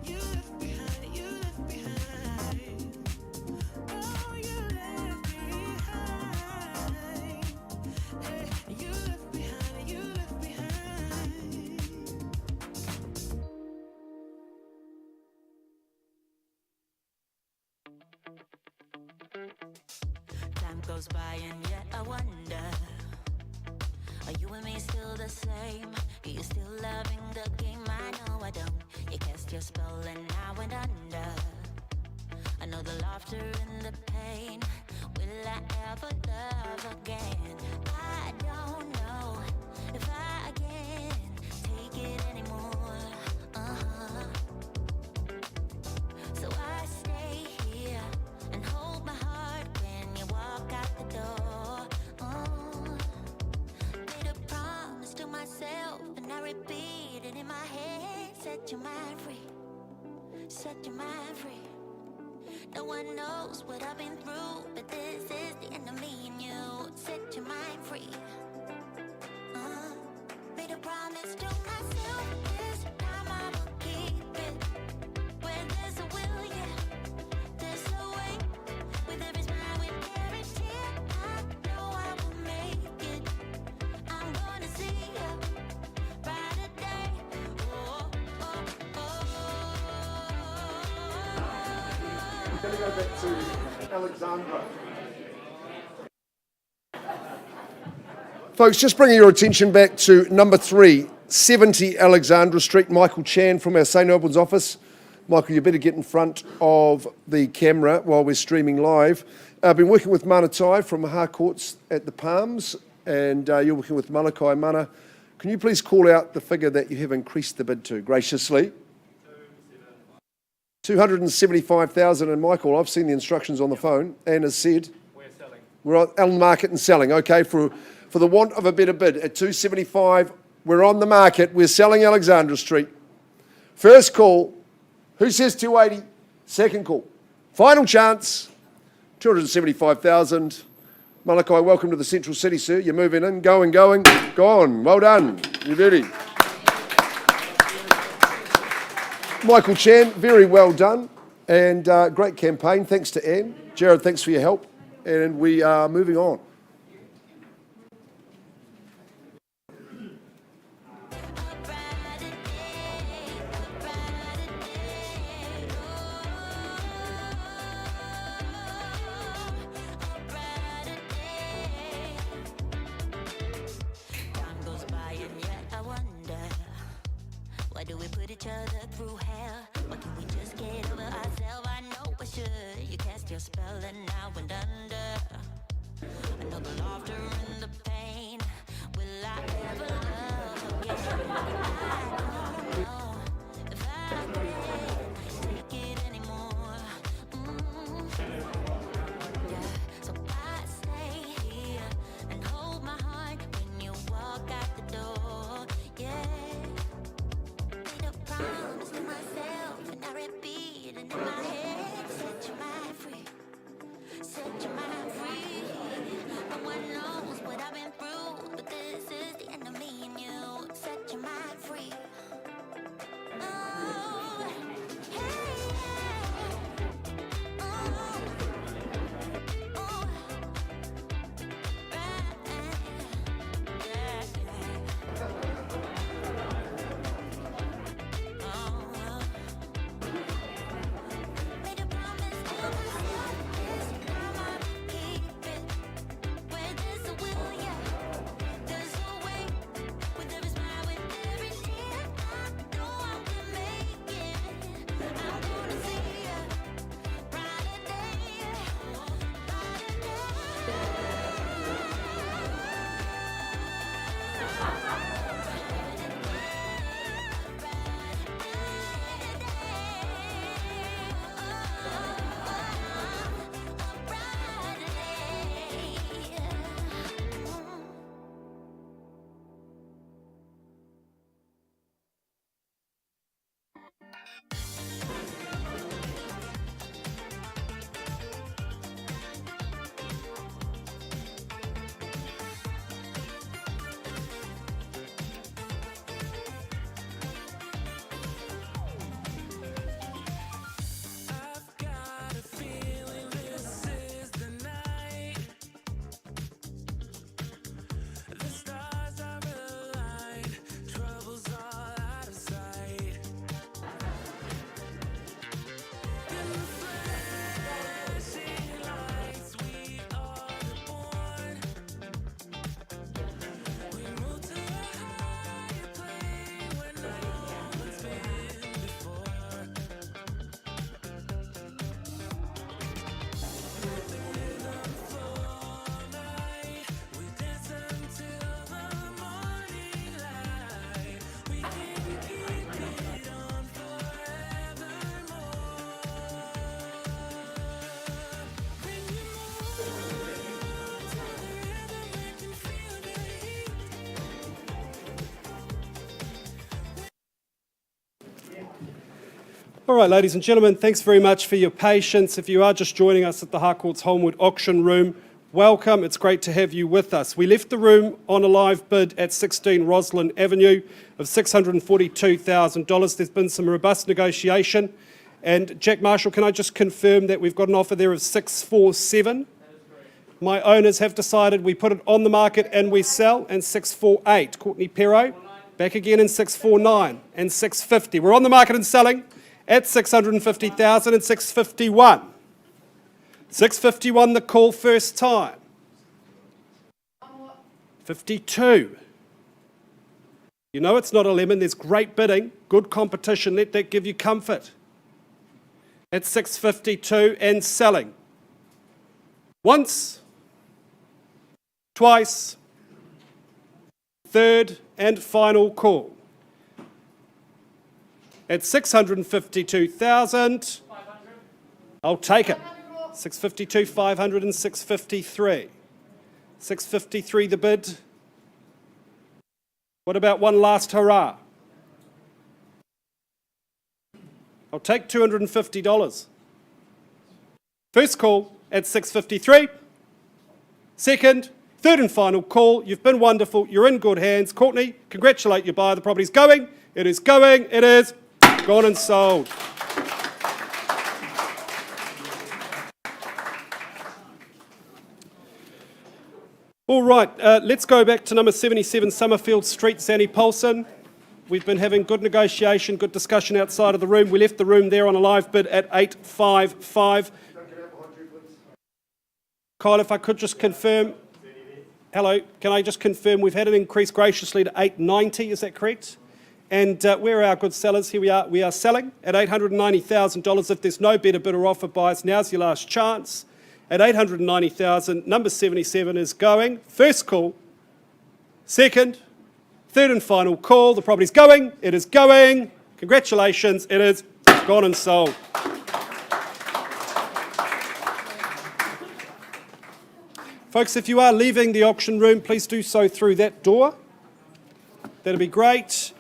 H: You left behind, you left behind. Oh, you left behind. You left behind, you left behind. Time goes by and yet I wonder, are you and me still the same? Are you still loving the game? I know I don't. You cast your spell and I went under. I know the laughter and the pain. Will I ever love again? I don't know if I can take it anymore. So I stay here and hold my heart when you walk out the door. Made a promise to myself and I repeat it in my head. Set your mind free, set your mind free. No one knows what I've been through, but this is the end of me and you. Set your mind free. Made a promise to myself, this time I will keep it. Where there's a will, yeah, there's a way. With every smile, with every tear, I know I will make it. I'm gonna see a brighter day. Oh, oh, oh.
E: We're going to go back to Alexandra. Folks, just bringing your attention back to number 3, 70 Alexandra Street. Michael Chan from our St Albans office. Michael, you better get in front of the camera while we're streaming live. I've been working with Mana Tai from Harcourts at the Palms, and you're working with Malakai Mana. Can you please call out the figure that you have increased the bid to graciously? 275,000. And Michael, I've seen the instructions on the phone and has said we're on the market and selling. Okay, for the want of a better bid at 275, we're on the market. We're selling Alexandra Street. First call. Who says 280? Second call. Final chance, 275,000. Malachi, welcome to the Central City, sir. You're moving in, going, gone. Well done. You beauty. Michael Chan, very well done. And great campaign. Thanks to Anne. Jared, thanks for your help. And we are moving on.
A: Time goes by and yet I wonder, why do we put each other through hell? Why can't we just get over ourselves? I know I should. You cast your spell and now and under. I know the laughter and the pain. Will I ever love again? I don't know if I can take it anymore. Yeah, so I stay here and hold my heart when you walk out the door. Yeah, made a promise to myself and I repeat it in my head. Set your mind free, set your mind free. No one knows what I've been through, but this is the end of me and you. Set your mind free. Oh, hey, oh, oh, made a promise to myself, this time I'll keep it. Where there's a will, yeah, there's a way. With every smile, with every tear, I know I will make it. I wanna see a brighter day, brighter
H: I've got a feeling this is the night. The stars are aligned, trouble's all out of sight. In the flashing lights, we are born. We move to a higher plane where no one's been before. We dance until the morning light. We can keep it on forevermore. When you move to the rhythm, you can feel the heat.
D: All right, ladies and gentlemen, thanks very much for your patience. If you are just joining us at the Harcourts Holmwood auction room, welcome. It's great to have you with us. We left the room on a live bid at 16 Roslyn Avenue of $642,000. There's been some robust negotiation. And Jack Marshall, can I just confirm that we've got an offer there of 647? My owners have decided we put it on the market and we sell, and 648. Courtney Perot, back again in 649 and 650. We're on the market and selling at 650,000 and 651. 651 the call first time. 52. You know it's not a lemon, there's great bidding, good competition, let that give you comfort. At 652 and selling. Once, twice, third and final call. At 652,000, I'll take it. 652, 500 and 653. 653 the bid. What about one last hurrah? I'll take $250. First call at 6:53. Second, third and final call. You've been wonderful. You're in good hands. Courtney, congratulate your buyer. The property's going. It is going. It is gone and sold. All right, let's go back to number 77 Summerfield Street, Sandy Paulson. We've been having good negotiation, good discussion outside of the room. We left the room there on a live bid at 855. Kyle, if I could just confirm. Hello, can I just confirm we've had an increase graciously to 890, is that correct? And where are our good sellers? Here we are selling at $890,000. If there's no better bid or offer, buyers, now's your last chance. At $890,000, number 77 is going. First call, second, third and final call. The property's going. It is going. Congratulations. It is gone and sold. Folks, if you are leaving the auction room, please do so through that door. That'd be great.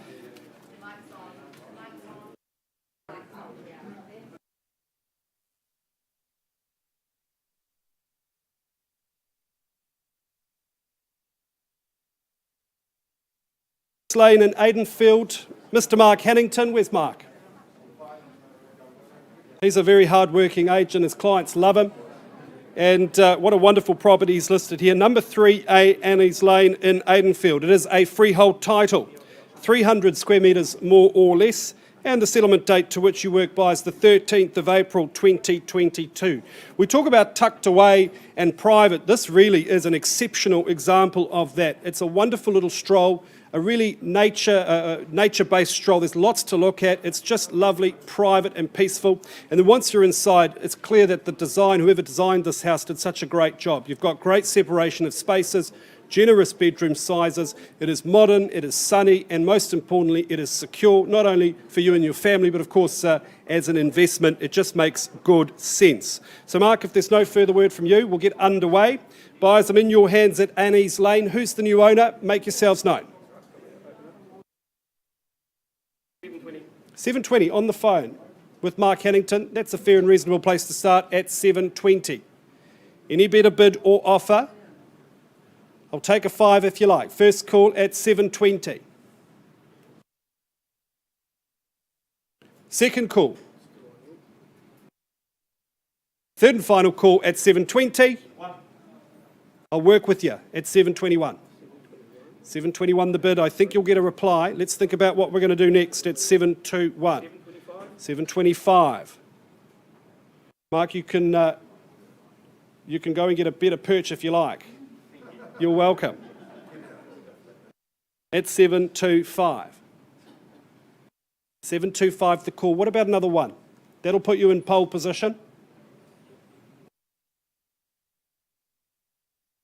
D: Lane in Aidenfield. Mr. Mark Hannington, where's Mark? He's a very hard-working agent, his clients love him. And what a wonderful property he's listed here. Number 3A Annie's Lane in Aidenfield. It is a freehold title, 300 square metres more or less, and the settlement date to which you work by is the 13th of April 2022. We talk about tucked away and private. This really is an exceptional example of that. It's a wonderful little stroll, a really nature-based stroll. There's lots to look at. It's just lovely, private and peaceful. And then once you're inside, it's clear that the design, whoever designed this house did such a great job. You've got great separation of spaces, generous bedroom sizes. It is modern, it is sunny, and most importantly, it is secure, not only for you and your family, but of course, as an investment, it just makes good sense. So Mark, if there's no further word from you, we'll get underway. Buyers, I'm in your hands at Annie's Lane. Who's the new owner? Make yourselves known. 7:20 on the phone with Mark Hannington. That's a fair and reasonable place to start at 7:20. Any better bid or offer? I'll take a 5 if you like. First call at 7:20. Second call. Third and final call at 7:20. I'll work with you at 7:21. 7:21 the bid. I think you'll get a reply. Let's think about what we're going to do next at 7:21. 7:25. Mark, you can go and get a better perch if you like. You're welcome. At 7:25. 7:25 the call. What about another one? That'll put you in pole position.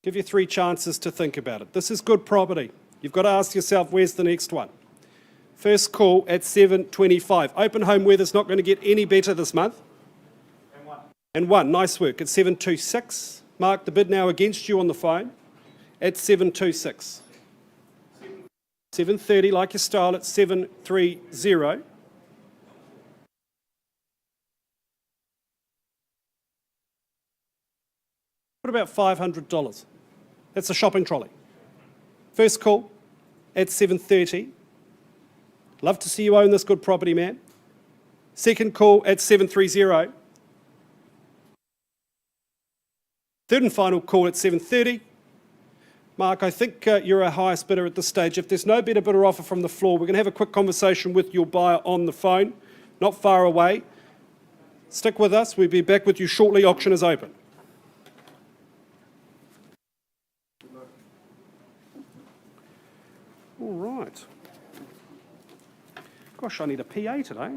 D: Give you 3 chances to think about it. This is good property. You've got to ask yourself, where's the next one? First call at 7:25. Open home weather's not going to get any better this month. And one. Nice work. At 7:26. Mark, the bid now against you on the phone. At 7:26. 7:30, like your style, at 7:30. What about $500? That's a shopping trolley. First call at 7:30. Love to see you own this good property, man. Second call at 7:30. Third and final call at 7:30. Mark, I think you're our highest bidder at this stage. If there's no better bid or offer from the floor, we're going to have a quick conversation with your buyer on the phone, not far away. Stick with us. We'll be back with you shortly. Auction is open. All right. Gosh, I need a PA today.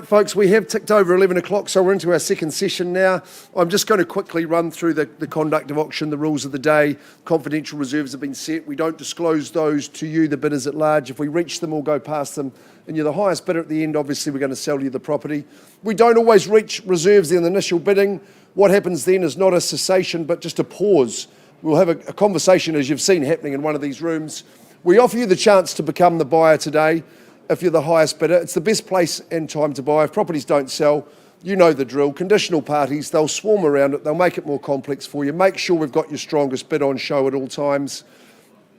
E: Folks, we have ticked over 11 o'clock, so we're into our second session now. I'm just going to quickly run through the conduct of auction, the rules of the day. Confidential reserves have been set. We don't disclose those to you, the bidders at large. If we reach them or go past them and you're the highest bidder at the end, obviously we're going to sell you the property. We don't always reach reserves in the initial bidding. What happens then is not a cessation, but just a pause. We'll have a conversation, as you've seen happening in one of these rooms. We offer you the chance to become the buyer today if you're the highest bidder. It's the best place and time to buy. If properties don't sell, you know the drill. Conditional parties, they'll swarm around it. They'll make it more complex for you. Make sure we've got your strongest bid on show at all times.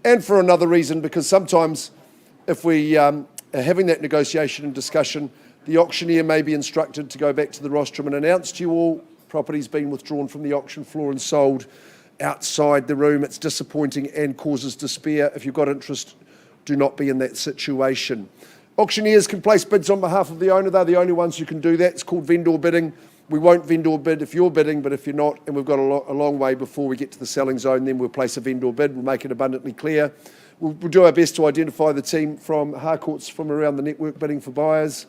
E: And for another reason, because sometimes if we are having that negotiation and discussion, the auctioneer may be instructed to go back to the rostrum and announce to you all property's been withdrawn from the auction floor and sold outside the room. It's disappointing and causes despair. If you've got interest, do not be in that situation. Auctioneers can place bids on behalf of the owner. They're the only ones who can do that. It's called vendor bidding. We won't vendor bid if you're bidding, but if you're not, and we've got a long way before we get to the selling zone, then we'll place a vendor bid. We'll make it abundantly clear. We'll do our best to identify the team from Harcourts from around the network bidding for buyers.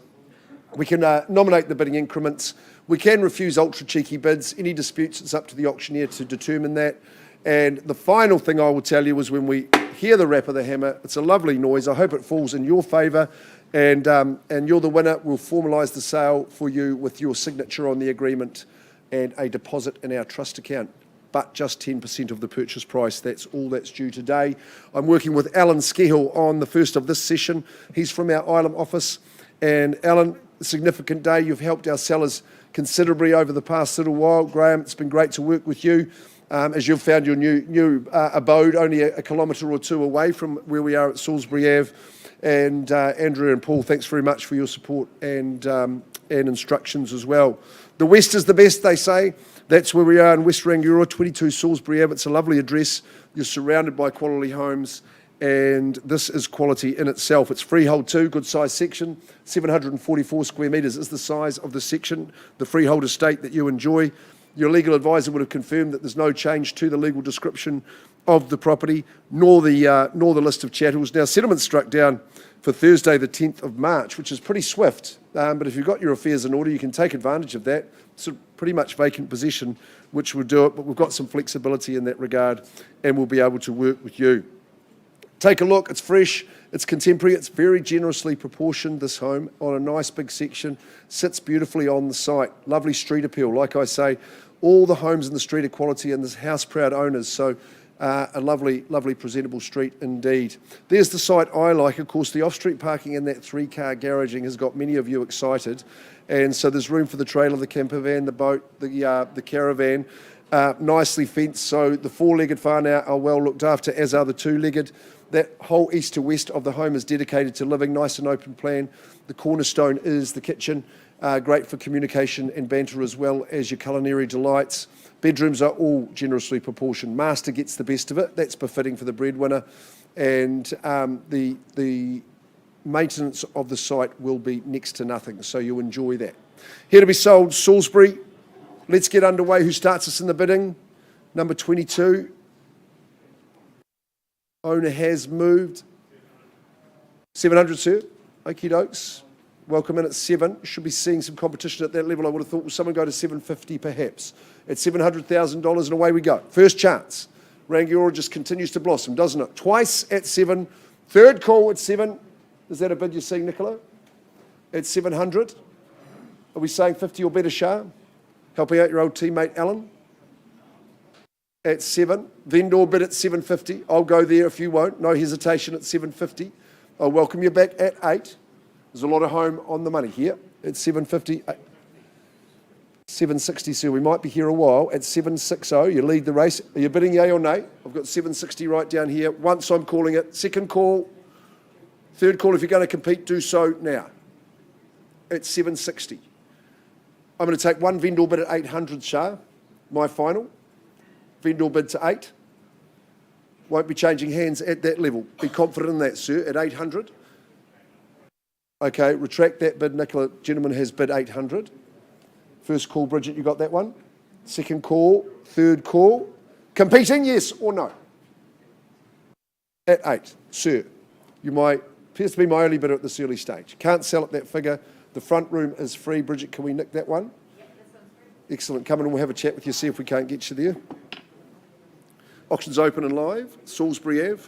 E: We can nominate the bidding increments. We can refuse ultra cheeky bids. Any disputes, it's up to the auctioneer to determine that. And the final thing I will tell you is when we hear the rap of the hammer, it's a lovely noise. I hope it falls in your favour, and you're the winner. We'll formalise the sale for you with your signature on the agreement and a deposit in our trust account. But just 10% of the purchase price. That's all that's due today. I'm working with Alan Skehill on the first of this session. He's from our Ilam office. And Alan, a significant day. You've helped our sellers considerably over the past little while. Graham, it's been great to work with you as you've found your new abode only a kilometre or two away from where we are at Salisbury Ave. And Andrew and Paul, thanks very much for your support and instructions as well. The West is the best, they say. That's where we are in West Rangiora, 22 Salisbury Ave. It's a lovely address. You're surrounded by quality homes, and this is quality in itself. It's freehold too, good size section. 744 square metres is the size of the section, the freehold estate that you enjoy. Your legal advisor would have confirmed that there's no change to the legal description of the property, nor the list of chattels. Now, settlement's struck down for Thursday, the 10th of March, which is pretty swift. But if you've got your affairs in order, you can take advantage of that. It's a pretty much vacant position, which will do it, but we've got some flexibility in that regard, and we'll be able to work with you. Take a look. It's fresh. It's contemporary. It's very generously proportioned, this home, on a nice big section. Sits beautifully on the site. Lovely street appeal. Like I say, all the homes in the street are quality, and there's house-proud owners. So a lovely, lovely presentable street indeed. There's the site I like. Of course, the off-street parking and that 3-car garaging has got many of you excited. And so there's room for the trailer, the camper van, the boat, the caravan. Nicely fenced, so the 4-legged whānau are well looked after, as are the 2-legged. That whole east to west of the home is dedicated to living, nice and open plan. The cornerstone is the kitchen, great for communication and banter as well as your culinary delights. Bedrooms are all generously proportioned. Master gets the best of it. That's befitting for the breadwinner. And the maintenance of the site will be next to nothing, so you'll enjoy that. Here to be sold, Salisbury. Let's get underway. Who starts us in the bidding? Number 22. Owner has moved. 700, sir. Okie dokes. Welcome in at 7. Should be seeing some competition at that level. I would have thought, will someone go to 750 perhaps? At $700,000 and away we go. First chance. Rangiora just continues to blossom, doesn't it? Twice at 7. Third call at 7. Is that a bid you're seeing, Nicola? At 700. Are we saying 50 or better, Shah? Helping out your old teammate, Alan? At 7. Vendor bid at 750. I'll go there if you won't. No hesitation at 750. I'll welcome you back at 8. There's a lot of home on the money here. At 750. 760, sir. We might be here a while. At 760, you lead the race. Are you bidding yay or nay? I've got 760 right down here. Once I'm calling it. Second call. Third call, if you're going to compete, do so now. At 760. I'm going to take one vendor bid at 800, Shah. My final. Vendor bid to 8. Won't be changing hands at that level. Be confident in that, sir, at 800. Okay, retract that bid. Nicola, gentleman has bid 800. First call, Bridget, you got that one? Second call, third call. Competing, yes or no? At 8, sir. Appears to be my only bidder at this early stage. Can't sell at that figure. The front room is free. Bridget, can we nick that one? Yep, this one's free. Excellent. Come in and we'll have a chat with you, see if we can't get you there. Auction's open and live. Salisbury Ave.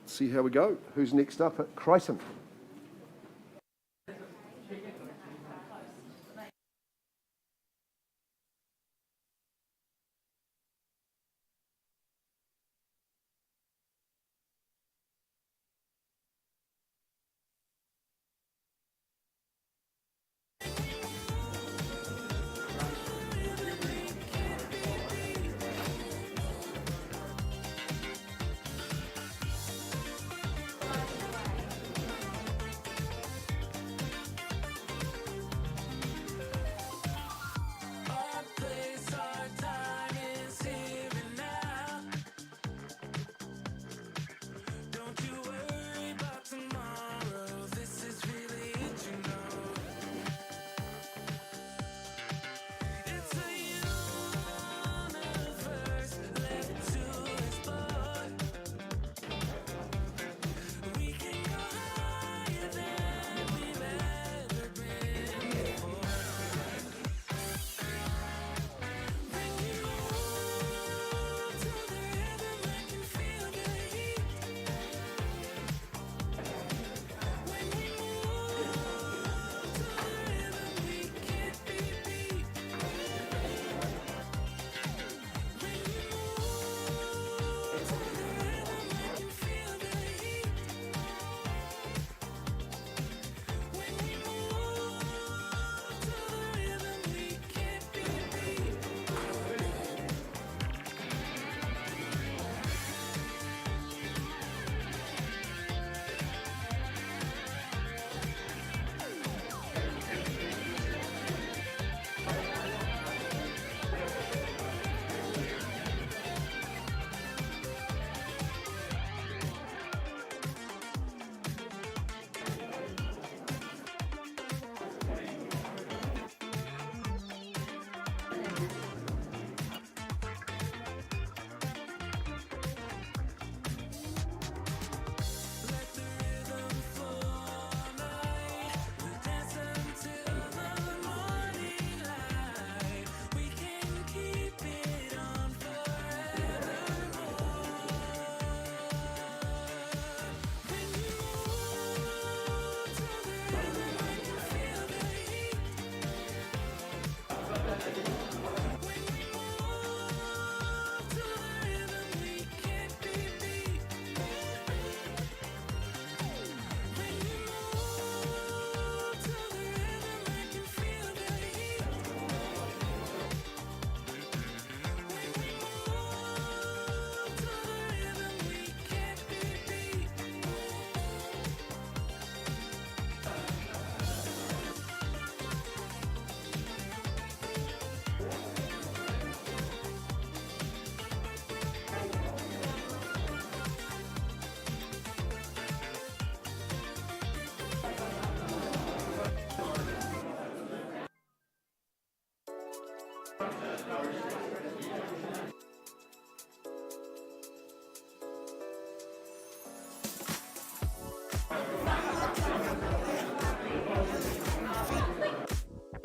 E: See how we go. Who's next up at Crichton?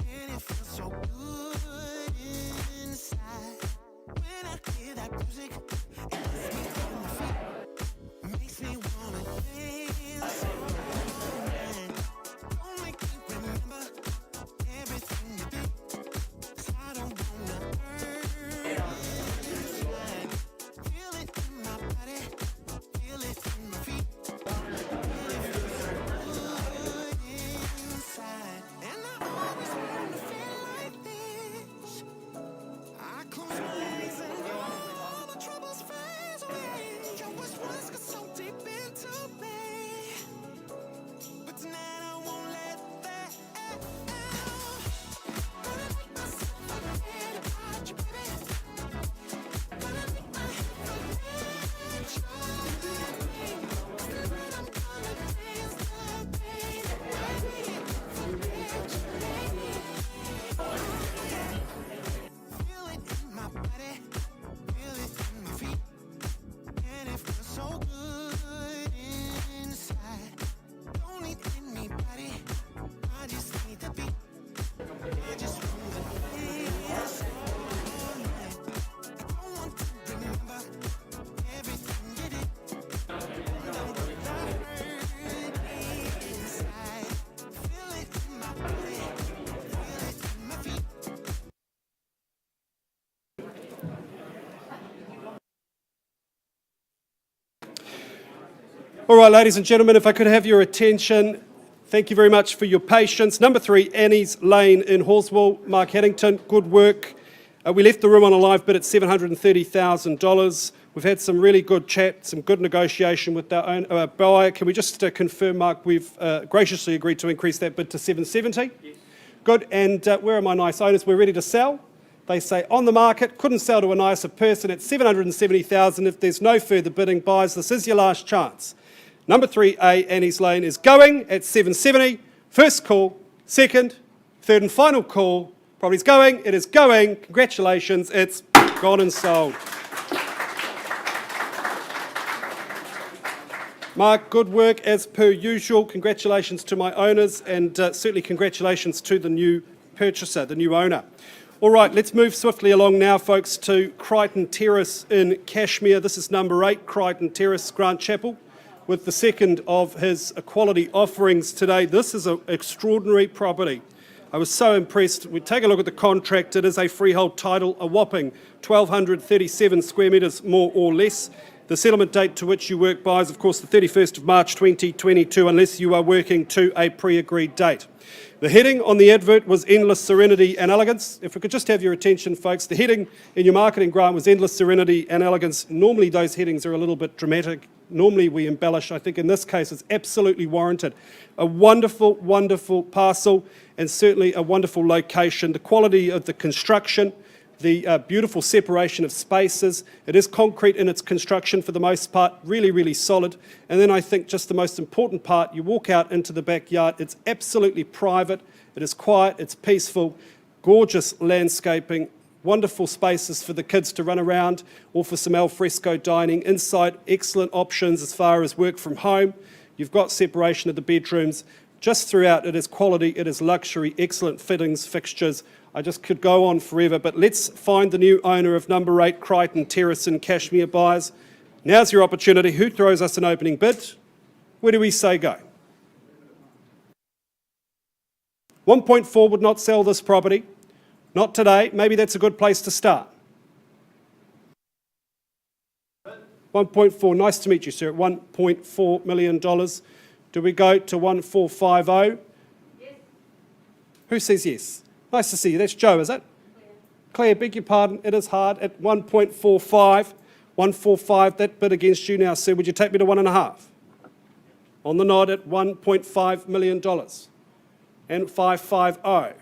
H: And it feels so good inside. When I hear that music, it puts me on my feet. Makes me wanna dance all night. Don't make me remember everything you did. 'Cause I don't wanna hurt inside. Feel it in my body, feel it in my feet. And it feels so good inside. And I always want to feel like this. I close my eyes and all the troubles fade away. Your whispers get so deep into me, but tonight I won't let that out. Gonna make myself forget about you, baby. Gonna make my head forget your name. 'Cause tonight I'm gonna dance the pain away. Forget your name. Feel it in my body, feel it in my feet, and it feels so good inside. Don't need anybody, I just need the beat. I just wanna dance all night. I don't want to remember everything you did. Don't put that hurt inside. Feel it in my body, feel it in my feet.
D: All right, ladies and gentlemen, if I could have your attention, thank you very much for your patience. Number 3, Innis Lane in Horswell. Mark Haddington, good work. We left the room on a live bid at $730,000. We've had some really good chat, some good negotiation with our buyer. Can we just confirm, Mark, we've graciously agreed to increase that bid to $770? Yes. Good, and where are my nice owners? We're ready to sell. They say on the market, couldn't sell to a nicer person at $770,000. If there's no further bidding, buyers, this is your last chance. Number 3A, Innis Lane, is going at $770. First call, second, third and final call. Property's going, it is going. Congratulations, it's gone and sold. Mark, good work as per usual. Congratulations to my owners, and certainly congratulations to the new purchaser, the new owner. All right, let's move swiftly along now, folks, to Crichton Terrace in Cashmere. This is number 8, Crichton Terrace, Grant Chapel, with the second of his quality offerings today. This is an extraordinary property. I was so impressed. We take a look at the contract. It is a freehold title, a whopping 1,237 square metres, more or less. The settlement date to which you work by is, of course, the 31st of March 2022, unless you are working to a pre-agreed date. The heading on the advert was Endless Serenity and Elegance. If we could just have your attention, folks, the heading in your marketing grant was Endless Serenity and Elegance. Normally those headings are a little bit dramatic. Normally we embellish. I think in this case it's absolutely warranted. A wonderful, wonderful parcel, and certainly a wonderful location. The quality of the construction, the beautiful separation of spaces. It is concrete in its construction for the most part, really, really solid. And then I think just the most important part, you walk out into the backyard, it's absolutely private, it is quiet, it's peaceful, gorgeous landscaping, wonderful spaces for the kids to run around or for some al fresco dining. Inside, excellent options as far as work from home. You've got separation of the bedrooms. Just throughout, it is quality, it is luxury, excellent fittings, fixtures. I just could go on forever, but let's find the new owner of number 8 Crichton Terrace in Cashmere, buyers. Now's your opportunity. Who throws us an opening bid? Where do we say go? 1.4 would not sell this property. Not today. Maybe that's a good place to start. 1.4. Nice to meet you, sir. At $1.4 million. Do we go to 1.450? Yes. Who says yes? Nice to see you. That's Joe, is it? Claire, beg your pardon. It is hard at 1.45. 1.45. That bid against you now, sir. Would you take me to 1.5? On the nod at $1.5 million. And 550.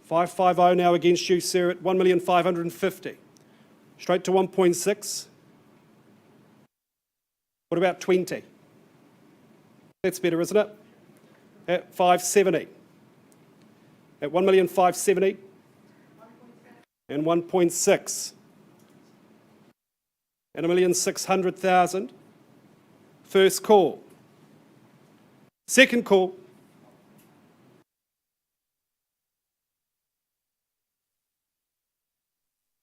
D: 550 now against you, sir, at 1,550,000. Straight to 1.6. What about 20? That's better, isn't it? At 570. At 1,570,000. and 1.6 at 1,600,000. First call. Second call.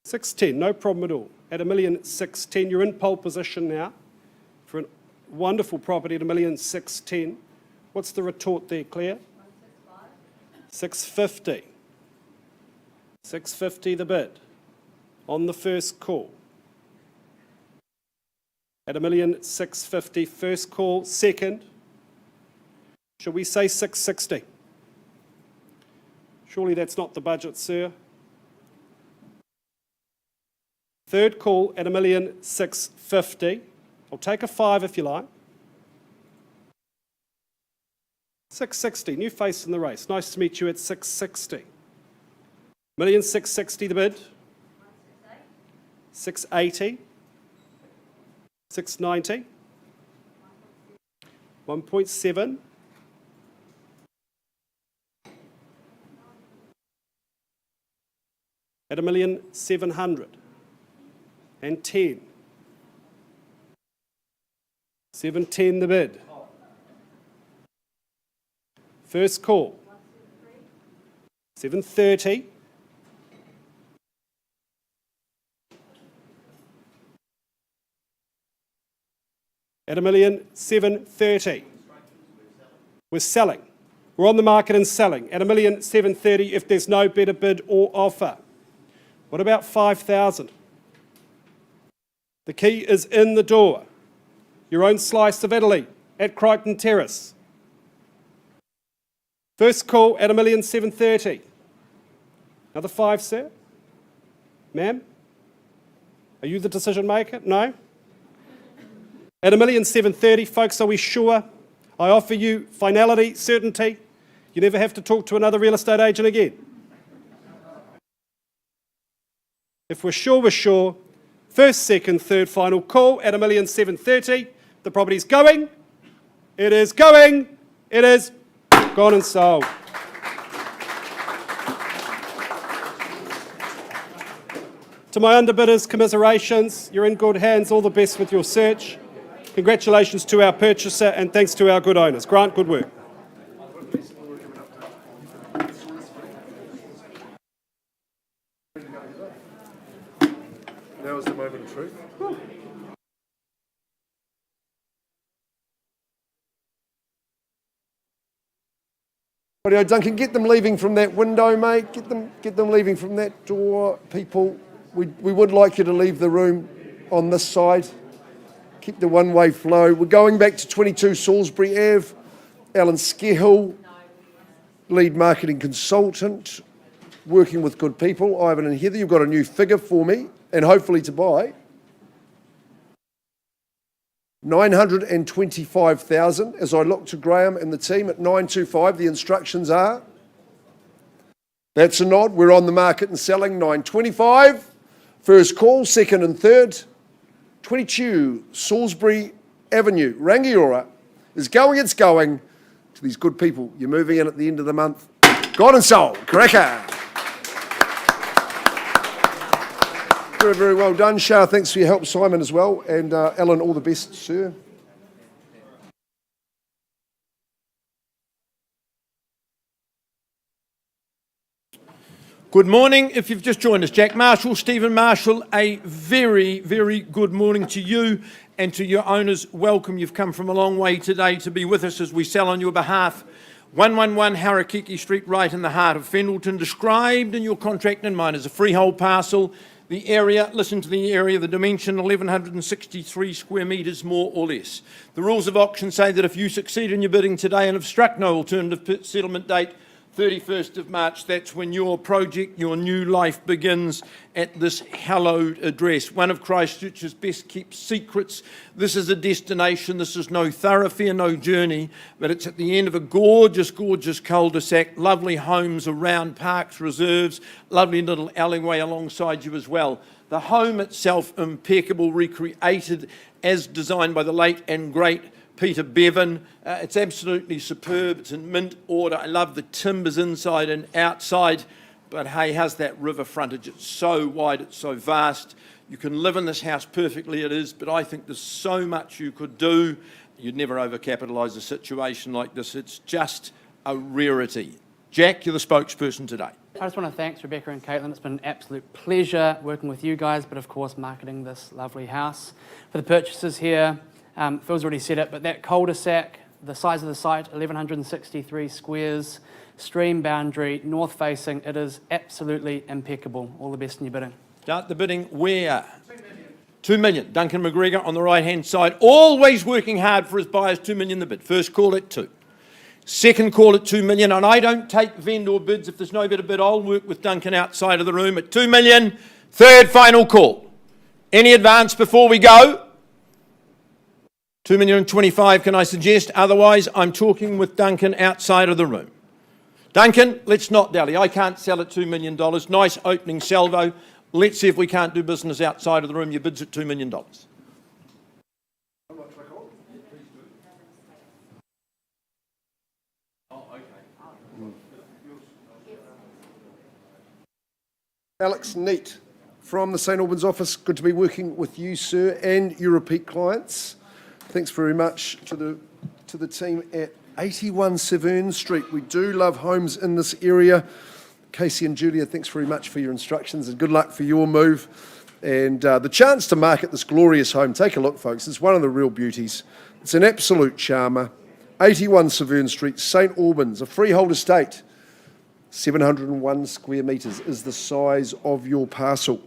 D: $610, no problem at all. At 1,610,000, you're in pole position now for a wonderful property at 1,610,000. What's the retort there, Claire? 650. 650 the bid on the first call. At 1,650,000, first call. Second, shall we say 660? Surely that's not the budget, sir. Third call at 1,650,000. I'll take a 5 if you like. 660, new face in the race. Nice to meet you at 660. 1,660,000 the bid. 680. 690. 1.7. At 1,710,000. 710 the bid. First call. 730. At 1,730,000. We're selling. We're on the market and selling at 1,730,000 if there's no better bid or offer. What about 5,000? The key is in the door. Your own slice of Italy at Crichton Terrace. First call at 1,730,000. Another 5, sir? Ma'am? Are you the decision maker? No? At 1,730,000, folks, are we sure? I offer you finality, certainty. You never have to talk to another real estate agent again. If we're sure, we're sure. First, second, third, final call at 1,730,000. The property's going. It is going. It is gone and sold. To my underbidders, commiserations. You're in good hands. All the best with your search. Congratulations to our purchaser and thanks to our good owners. Grant, good work.
E: Now is the moment of truth. Rightio, Duncan, get them leaving from that window, mate. Get them leaving from that door. People, we would like you to leave the room on this side. Keep the one-way flow. We're going back to 22 Salisbury Ave. Alan Skehill, lead marketing consultant, working with good people. Ivan and Heather, you've got a new figure for me and hopefully to buy. 925,000 as I look to Graham and the team at 925. The instructions are. That's a nod. We're on the market and selling 925. First call, second and third. 22 Salisbury Avenue, Rangiora, is going, it's going to these good people. You're moving in at the end of the month. Gone and sold. Cracker. Very, very well done. Shah, thanks for your help. Simon as well. And Alan, all the best, sir.
B: Good morning. If you've just joined us, Jack Marshall, Stephen Marshall, a very, very good morning to you and to your owners. Welcome. You've come from a long way today to be with us as we sell on your behalf. 111 Harukiki Street, right in the heart of Fendleton, described in your contract and mine as a freehold parcel. The area, listen to the area, the dimension, 1,163 square metres, more or less. The rules of auction say that if you succeed in your bidding today and have struck no alternative settlement date, 31st of March, that's when your project, your new life begins at this hallowed address. One of Christchurch's best kept secrets. This is a destination, this is no thoroughfare, no journey, but it's at the end of a gorgeous, gorgeous cul-de-sac, lovely homes around parks, reserves, lovely little alleyway alongside you as well. The home itself, impeccable, recreated as designed by the late and great Peter Bevan. It's absolutely superb. It's in mint order. I love the timbers inside and outside. but hey, how's that river frontage? It's so wide, it's so vast. You can live in this house perfectly, it is, but I think there's so much you could do. You'd never overcapitalise a situation like this. It's just a rarity. Jack, you're the spokesperson today.
I: I just want to thank Rebecca and Caitlin. It's been an absolute pleasure working with you guys, but of course marketing this lovely house. For the purchasers here, Phil's already said it, but that cul-de-sac, the size of the site, 1,163 squares, stream boundary, north facing, it is absolutely impeccable. All the best in your bidding.
B: Start the bidding where? 2 million. Duncan McGregor on the right-hand side, always working hard for his buyers. 2 million the bid. First call at 2. Second call at 2 million, and I don't take vendor bids. If there's no better bid, I'll work with Duncan outside of the room at 2 million. Third final call. Any advance before we go? 2,025,000, can I suggest? Otherwise, I'm talking with Duncan outside of the room. Duncan, let's not dally. I can't sell at $2 million. Nice opening salvo. Let's see if we can't do business outside of the room. Your bid's at $2 million.
E: Alex Neat from the St Albans office. Good to be working with you, sir, and your repeat clients. Thanks very much to the team at 81 Ceverne Street. We do love homes in this area. Casey and Julia, thanks very much for your instructions and good luck for your move. And the chance to market this glorious home. Take a look, folks. It's one of the real beauties. It's an absolute charmer. 81 Summerfield Street, St Albans, a freehold estate. 701 square metres is the size of your parcel.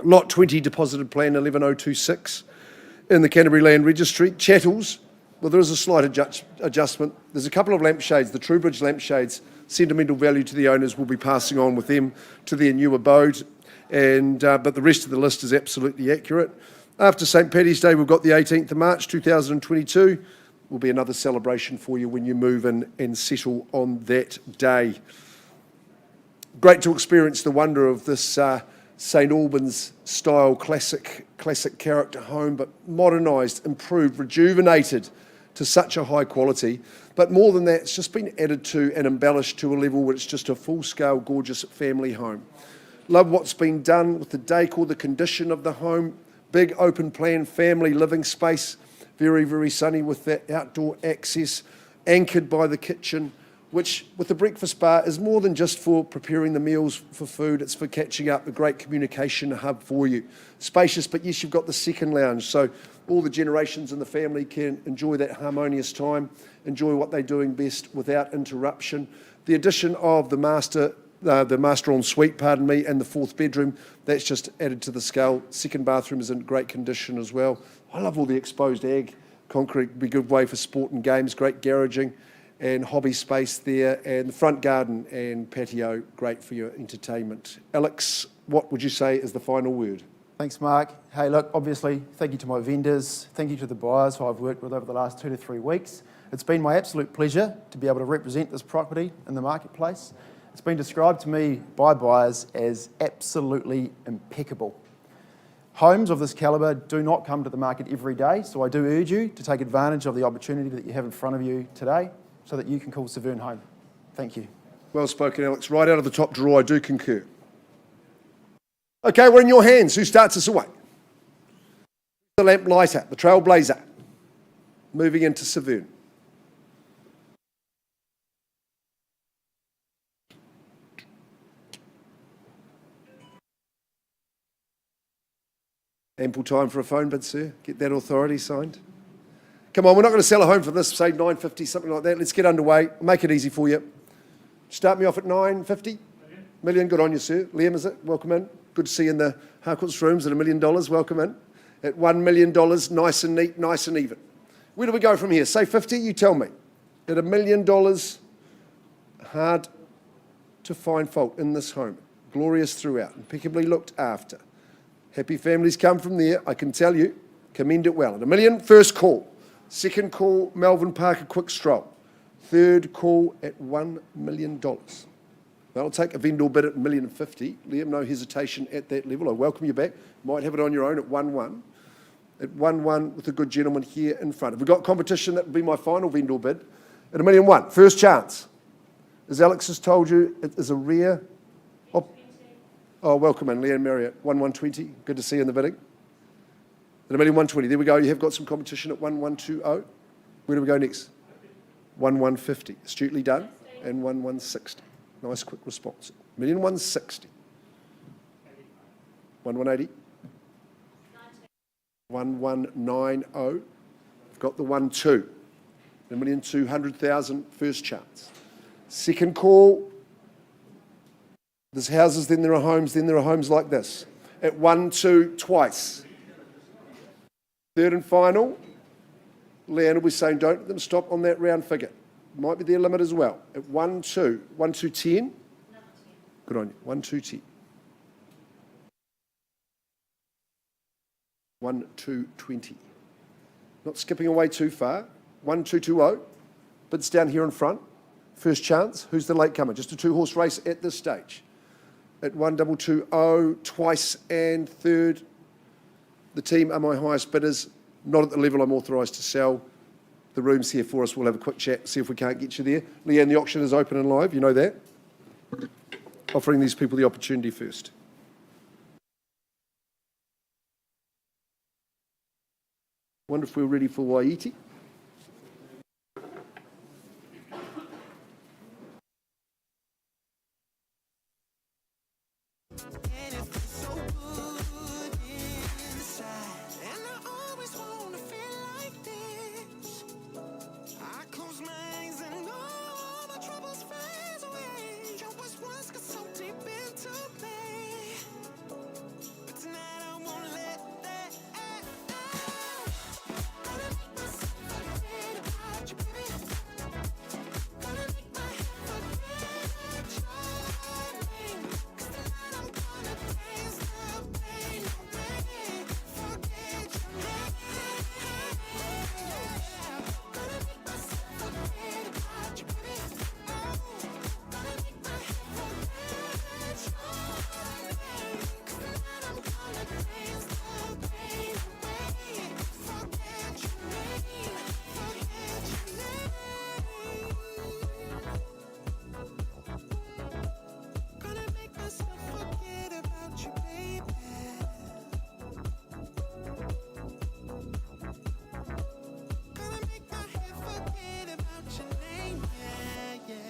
E: Lot 20 deposited plan 11026 in the Canterbury Land Registry. Chattels, well, there is a slight adjustment. There's a couple of lampshades, the Truebridge lampshades, sentimental value to the owners will be passing on with them to their new abode. And but the rest of the list is absolutely accurate. After St Paddy's Day, we've got the 18th of March 2022. Will be another celebration for you when you move in and settle on that day. Great to experience the wonder of this St Albans style classic character home, but modernised, improved, rejuvenated to such a high quality. But more than that, it's just been added to and embellished to a level where it's just a full-scale, gorgeous family home. Love what's been done with the decor, the condition of the home, big open plan family living space, very, very sunny with that outdoor access, anchored by the kitchen, which with the breakfast bar is more than just for preparing the meals for food, it's for catching up, a great communication hub for you. Spacious, but yes, you've got the second lounge, so all the generations in the family can enjoy that harmonious time, enjoy what they're doing best without interruption. The addition of the master ensuite, and the fourth bedroom, that's just added to the scale. Second bathroom is in great condition as well. I love all the exposed ag concrete, be a good way for sport and games, great garaging and hobby space there, and the front garden and patio, great for your entertainment. Alex, what would you say is the final word?
J: Thanks, Mark. Hey, look, obviously, thank you to my vendors, thank you to the buyers who I've worked with over the last 2 to 3 weeks. It's been my absolute pleasure to be able to represent this property in the marketplace. It's been described to me by buyers as absolutely impeccable. Homes of this calibre do not come to the market every day, so I do urge you to take advantage of the opportunity that you have in front of you today so that you can call Severne home. Thank you.
E: Well spoken, Alex. Right out of the top drawer, I do concur. Okay, we're in your hands. Who starts us away? The lamplighter, the trailblazer, moving into Severne. Ample time for a phone bid, sir. Get that authority signed. Come on, we're not going to sell a home for this, say 950, something like that. Let's get underway. Make it easy for you. Start me off at 950. Million, good on you, sir. Liam, is it? Welcome in. Good to see you in the Harcourts rooms at $1 million. Welcome in. At $1 million, nice and neat, nice and even. Where do we go from here? Say 50, you tell me. At $1 million, hard to find fault in this home. Glorious throughout, impeccably looked after. Happy families come from there, I can tell you. Commend it well. At $1 million, first call. Second call, Melvin Parker, quick stroll. Third call at $1 million. That'll take a vendor bid at $1,050,000. Liam, no hesitation at that level. I welcome you back. Might have it on your own at 1-1. At 1-1 with a good gentleman here in front. If we've got competition, that would be my final vendor bid. At $1,001,000, first chance. As Alex has told you, it is a rare Oh, welcome in, Leanne Marriott, 1120. Good to see you in the bidding. At 1,120, there we go. You have got some competition at 1120. Where do we go next? 1150, astutely done, and 1160. Nice quick response. 1,160. 1180. 1190. We've got the 12. 1,200,000 first chance. Second call. There's houses, then there are homes, then there are homes like this. At 1-2 twice. Third and final. Leanne will be saying, don't let them stop on that round figure. Might be their limit as well. At 1-2. 1-2 10. Good on you. 1-2 10. 1-2 20. Not skipping away too far. 1-2-2-0. Bids down here in front. First chance. Who's the latecomer? Just a 2-horse race at this stage. At 1-2-2-0, twice and third. The team are my highest bidders. Not at the level I'm authorised to sell. The room's here for us. We'll have a quick chat, see if we can't get you there. Leanne, the auction is open and live. You know that. Offering these people the opportunity first. Wonder if we're ready for Waihiti.
H: And it feels so good inside. And I always wanna feel like this. I close my eyes and all my troubles fade away. Your words once got so deep into me. But tonight I won't let that out. Gonna make myself forget about you, baby. Gonna make my head forget your name. 'Cause tonight I'm gonna dance the pain away. Forget your name. Gonna make myself forget about you, baby. Oh, gonna make my head forget your name. 'Cause tonight I'm gonna dance the pain away. Forget your name. Forget your name. Gonna make myself forget about you, baby. Gonna make my head forget about your name, yeah, yeah.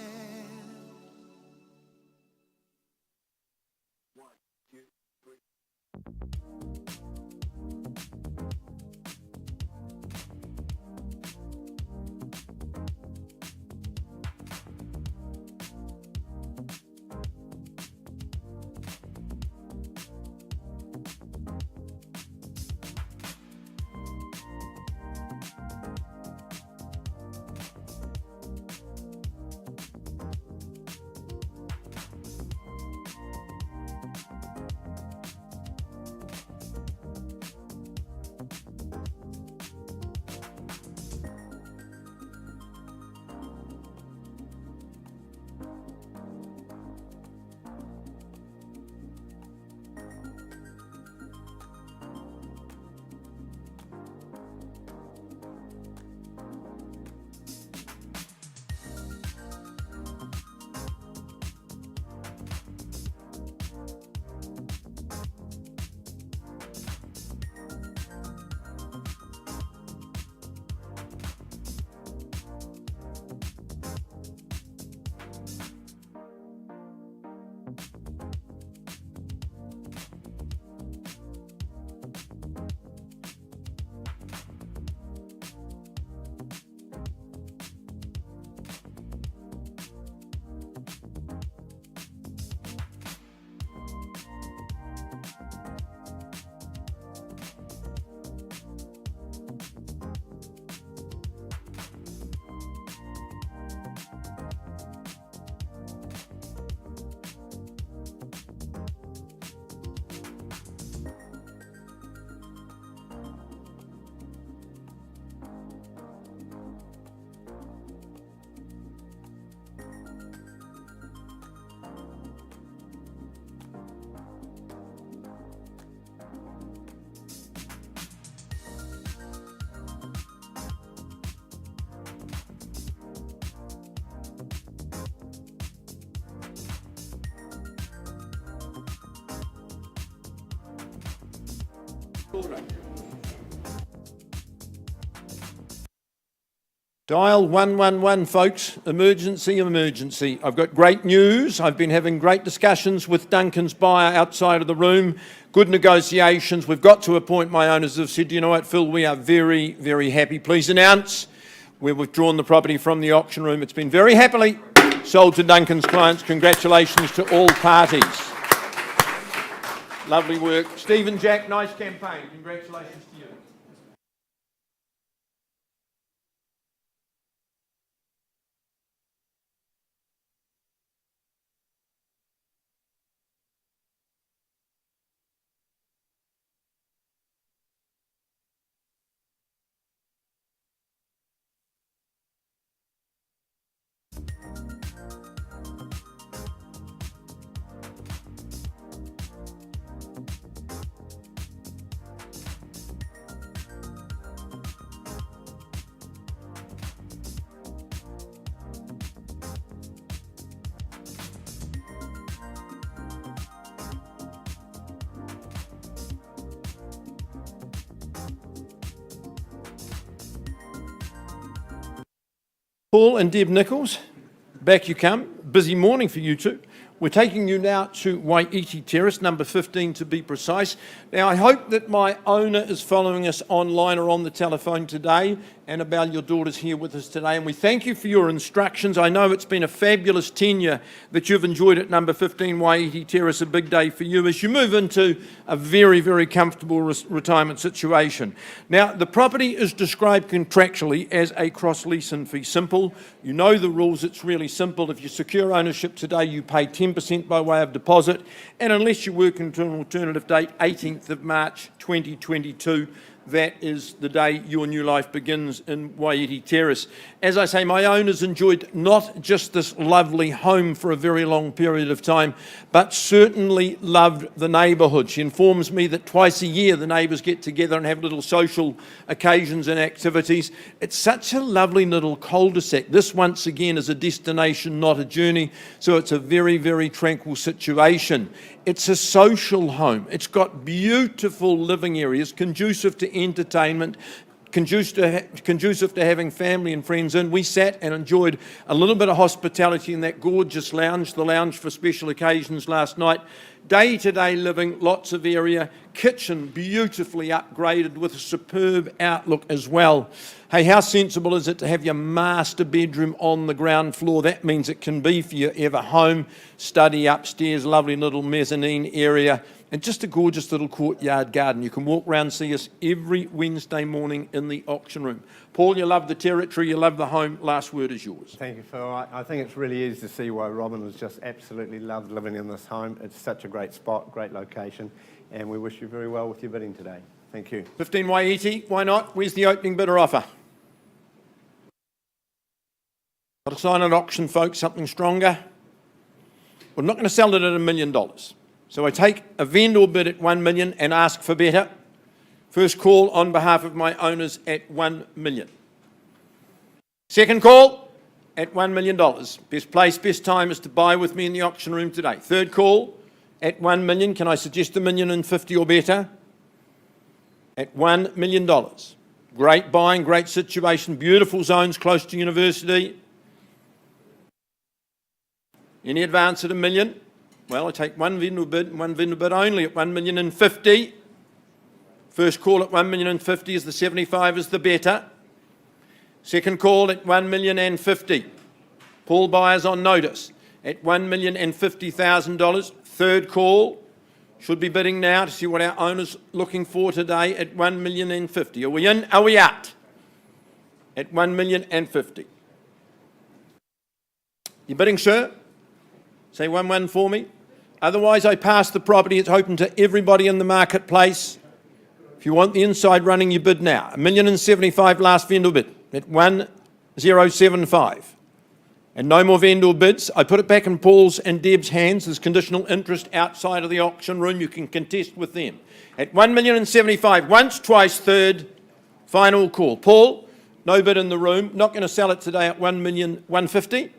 B: Dial 111, folks. Emergency, emergency. I've got great news. I've been having great discussions with Duncan's buyer outside of the room. Good negotiations. We've got to a point my owners have said, you know what, Phil, we are very, very happy. Please announce we've withdrawn the property from the auction room. It's been very happily sold to Duncan's clients. Congratulations to all parties. Lovely work. Stephen, Jack, nice campaign. Congratulations to you. Paul and Deb Nichols, back you come. Busy morning for you two. We're taking you now to Waihiti Terrace, number 15 to be precise. Now, I hope that my owner is following us online or on the telephone today. Annabelle, your daughter's here with us today, and we thank you for your instructions. I know it's been a fabulous tenure that you've enjoyed at number 15 Waihiti Terrace, a big day for you as you move into a very, very comfortable retirement situation. Now, the property is described contractually as a cross-lease and fee simple. You know the rules, it's really simple. If you secure ownership today, you pay 10% by way of deposit, and unless you work into an alternative date, 18th of March 2022, that is the day your new life begins in Waihiti Terrace. As I say, my owners enjoyed not just this lovely home for a very long period of time, but certainly loved the neighbourhood. She informs me that twice a year the neighbours get together and have little social occasions and activities. It's such a lovely little cul-de-sac. This, once again, is a destination, not a journey, so it's a very, very tranquil situation. It's a social home. It's got beautiful living areas, conducive to entertainment, conducive to having family and friends in. We sat and enjoyed a little bit of hospitality in that gorgeous lounge, the lounge for special occasions last night. Day-to-day living, lots of area, kitchen beautifully upgraded with a superb outlook as well. Hey, how sensible is it to have your master bedroom on the ground floor? That means it can be for your ever home, study upstairs, lovely little mezzanine area, and just a gorgeous little courtyard garden. You can walk around, see us every Wednesday morning in the auction room. Paul, you love the territory, you love the home. Last word is yours.
C: Thank you, Phil. I think it's really easy to see why Robin has just absolutely loved living in this home. It's such a great spot, great location, and we wish you very well with your bidding today. Thank you. 15
B: Waihiti, why not? Where's the opening bidder offer? Got to sign an auction, folks, something stronger. We're not going to sell it at $1 million. So I take a vendor bid at 1 million and ask for better. First call on behalf of my owners at 1 million. Second call at $1 million. Best place, best time is to buy with me in the auction room today. Third call at 1 million. Can I suggest $1,050,000 or better? At $1 million. Great buying, great situation, beautiful zones close to university. Any advance at $1 million? Well, I take one vendor bid and one vendor bid only at $1,050,000. First call at $1,050,000 is the 75 is the better. Second call at $1,050,000. Paul buyers on notice at $1,050,000. Third call, should be bidding now to see what our owner's looking for today at $1,050,000. Are we in? Are we out? At $1,050,000. You bidding, sir? Say 1-1 for me. Otherwise, I pass the property. It's open to everybody in the marketplace. If you want the inside running, you bid now. $1,075,000 last vendor bid at 1,075. And no more vendor bids. I put it back in Paul's and Deb's hands. There's conditional interest outside of the auction room. You can contest with them. At 1,075,000, once, twice, third, final call. Paul, no bid in the room. Not going to sell it today at 1,150,000.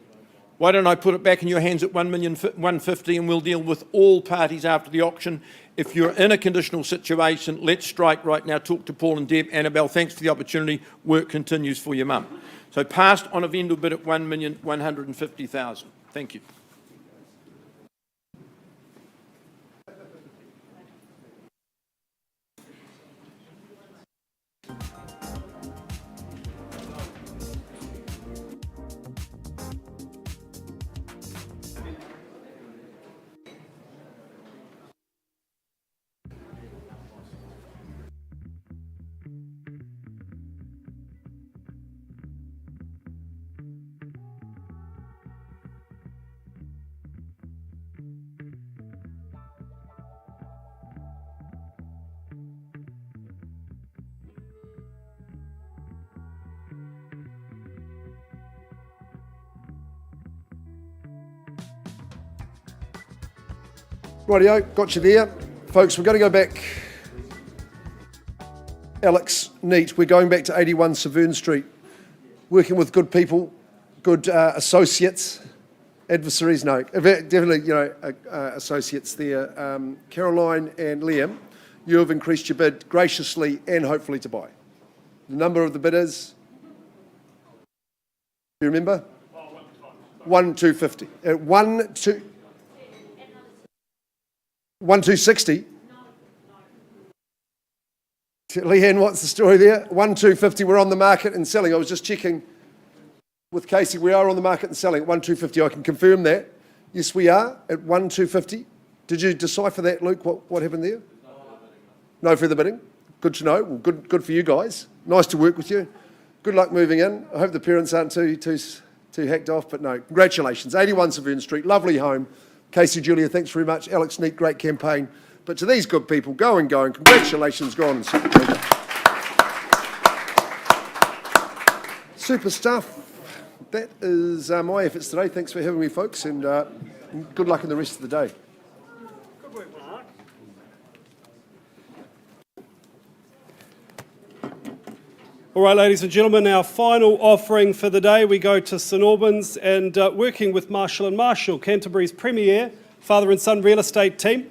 B: Why don't I put it back in your hands at 1,150,000 and we'll deal with all parties after the auction. If you're in a conditional situation, let's strike right now. Talk to Paul and Deb. Annabelle, thanks for the opportunity. Work continues for your mum. So passed on a vendor bid at 1,150,000. Thank you.
E: Rightio, got you there. Folks, we're going to go back. Alex, neat. We're going back to 81 Severne Street. Working with good people, good associates, adversaries, no. Definitely, associates there. Caroline and Liam, you have increased your bid graciously and hopefully to buy. The number of the bidders, do you remember? 1,250. At 1,260. Leanne, what's the story there? 1,250, we're on the market and selling. I was just checking with Casey, we are on the market and selling at 1,250. I can confirm that. Yes, we are at 1,250. Did you decipher that, Luke, what happened there? No further bidding. Good to know. Well, good for you guys. Nice to work with you. Good luck moving in. I hope the parents aren't too hacked off, but no, congratulations. 81 Severne Street, lovely home. Casey, Julia, thanks very much. Alex, neat, great campaign. But to these good people, going, congratulations, go on and super pleasure. Super stuff. That is my efforts today. Thanks for having me, folks, and good luck in the rest of the day.
D: Good work, Mark. All right, ladies and gentlemen, our final offering for the day. We go to St Albans and working with Marshall & Marshall, Canterbury's premier father and son real estate team.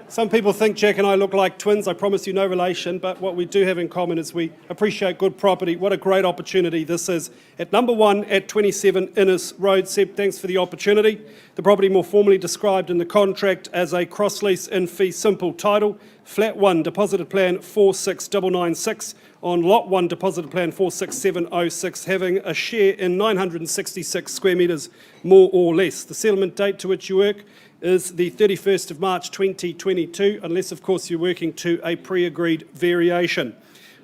D: Some people think Jack and I look like twins. I promise you no relation, but what we do have in common is we appreciate good property. What a great opportunity this is. At number 1 at 27 Innis Road. Seb, thanks for the opportunity. The property more formally described in the contract as a cross-lease in fee simple title. Flat 1, deposited plan 46996. On lot 1, deposited plan 46706, having a share in 966 square metres, more or less. The settlement date to which you work is the 31st of March 2022, unless, of course, you're working to a pre-agreed variation.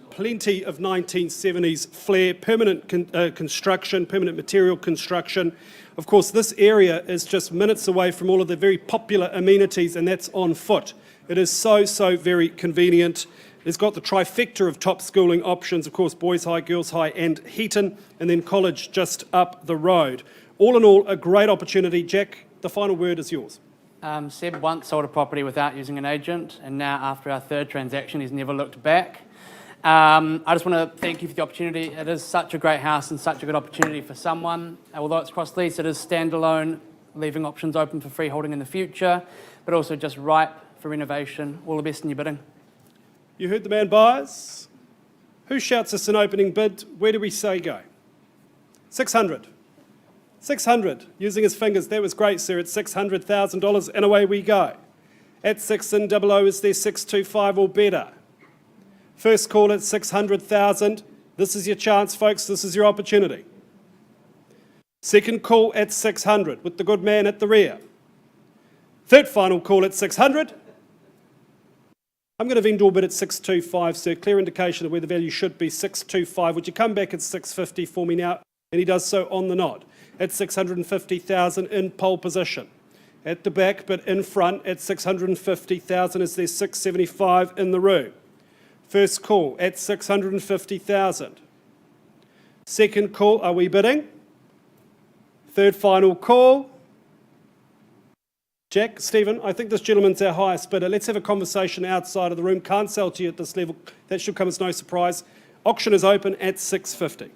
D: Plenty of 1970s flair, permanent construction, permanent material construction. Of course, this area is just minutes away from all of the very popular amenities, and that's on foot. It is so very convenient. It's got the trifecta of top schooling options, of course, Boys High, Girls High and Heaton, and then college just up the road. All in all, a great opportunity. Jack, the final word is yours.
I: Seb once sold a property without using an agent, and now after our third transaction, he's never looked back. I just want to thank you for the opportunity. It is such a great house and such a good opportunity for someone. Although it's cross-lease, it is standalone, leaving options open for freeholding in the future, but also just ripe for renovation. All the best in your bidding.
D: You heard the man, buyers. Who shouts us an opening bid? Where do we say go? 600. 600, using his fingers. That was great, sir. It's $600,000, and away we go. At 6 and 00, is there 625 or better? First call at 600,000. This is your chance, folks. This is your opportunity. Second call at 600, with the good man at the rear. Third final call at 600. I'm going to vendor bid at 625, sir. Clear indication of where the value should be, 625. Would you come back at 650 for me now? And he does so on the nod. At 650,000 in pole position. At the back, but in front at 650,000 is there 675 in the room. First call at 650,000. Second call, are we bidding? Third final call. Jack, Stephen, I think this gentleman's our highest bidder. Let's have a conversation outside of the room. Can't sell to you at this level. That should come as no surprise. Auction is open at 650.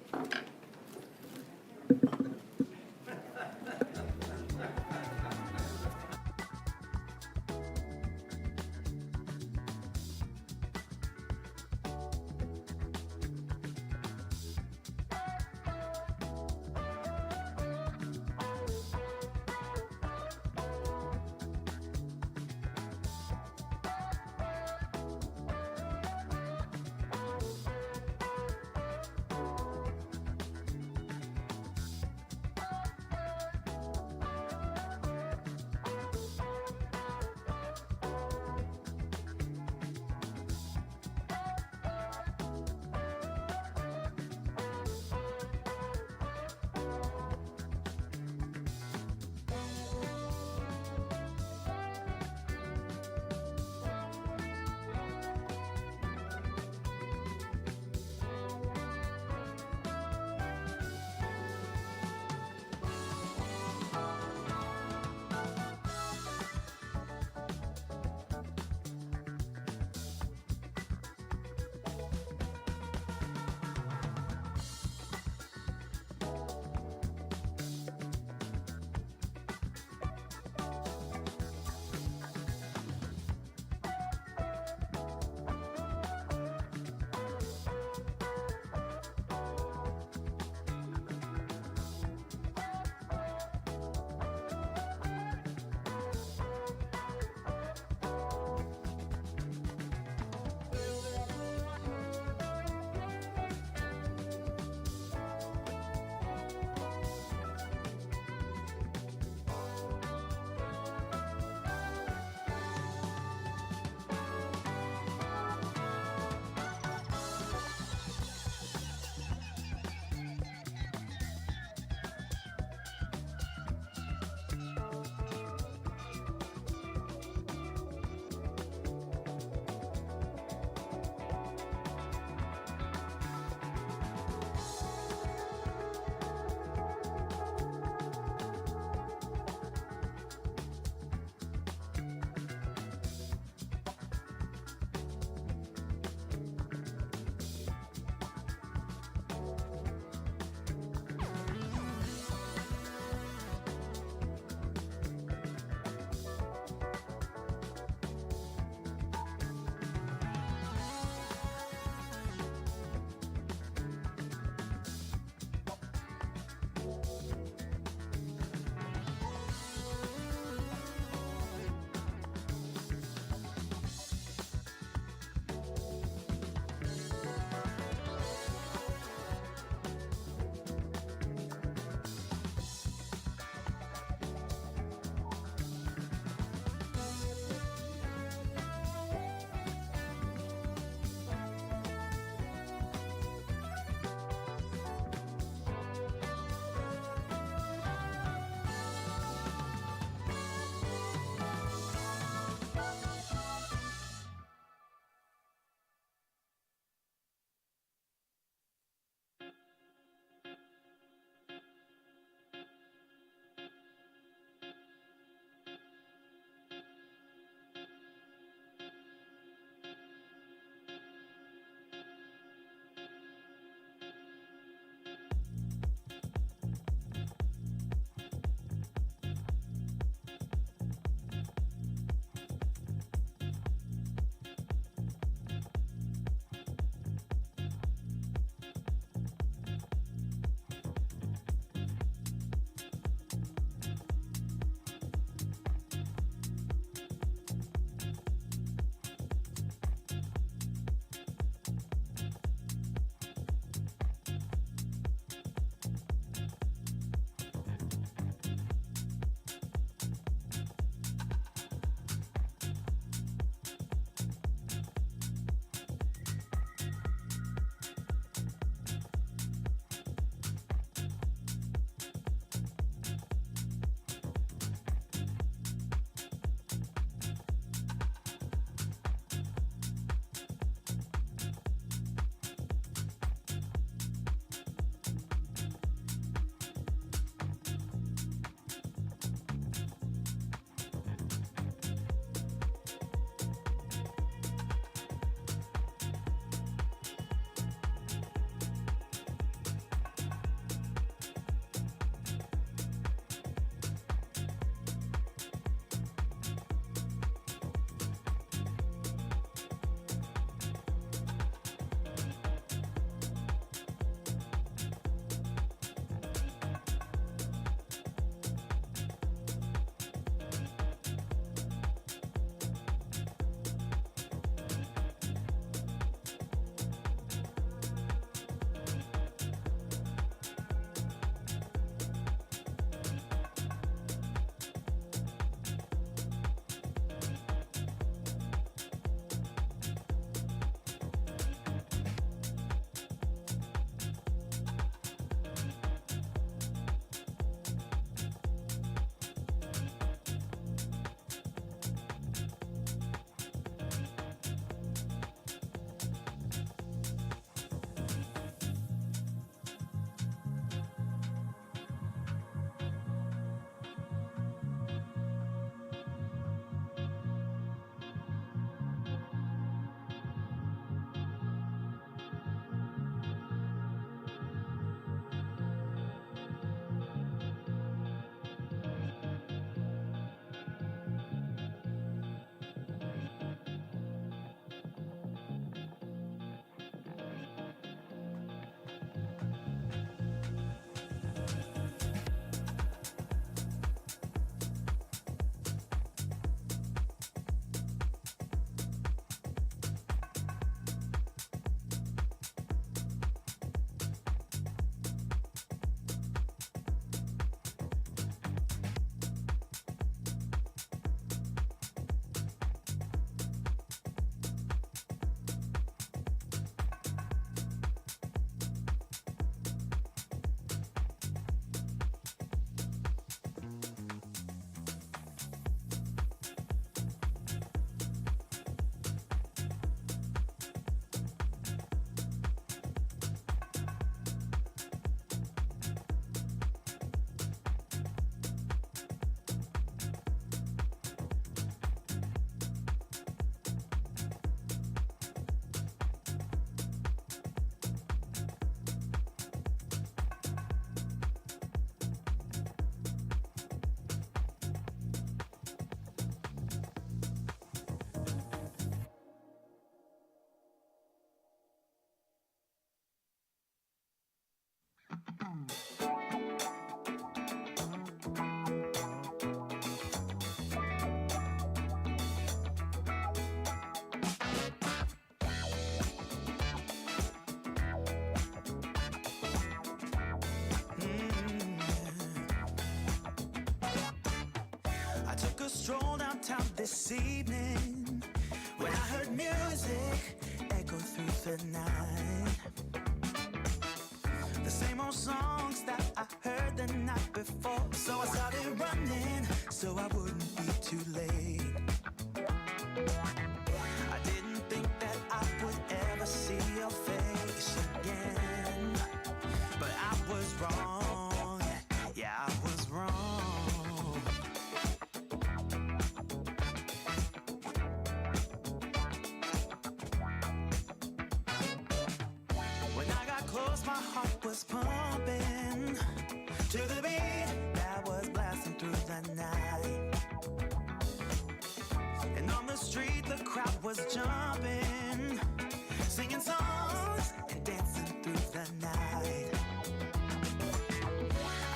H: downtown this evening when I heard music echo through the night. The same old songs that I heard the night before. So I started running so I wouldn't be too late. I didn't think that I would ever see your face again, but I was wrong. Yeah, I was wrong. When I got close, my heart was pumping to the beat that was blasting through the night. And on the street, the crowd was jumping, singing songs and dancing through the night.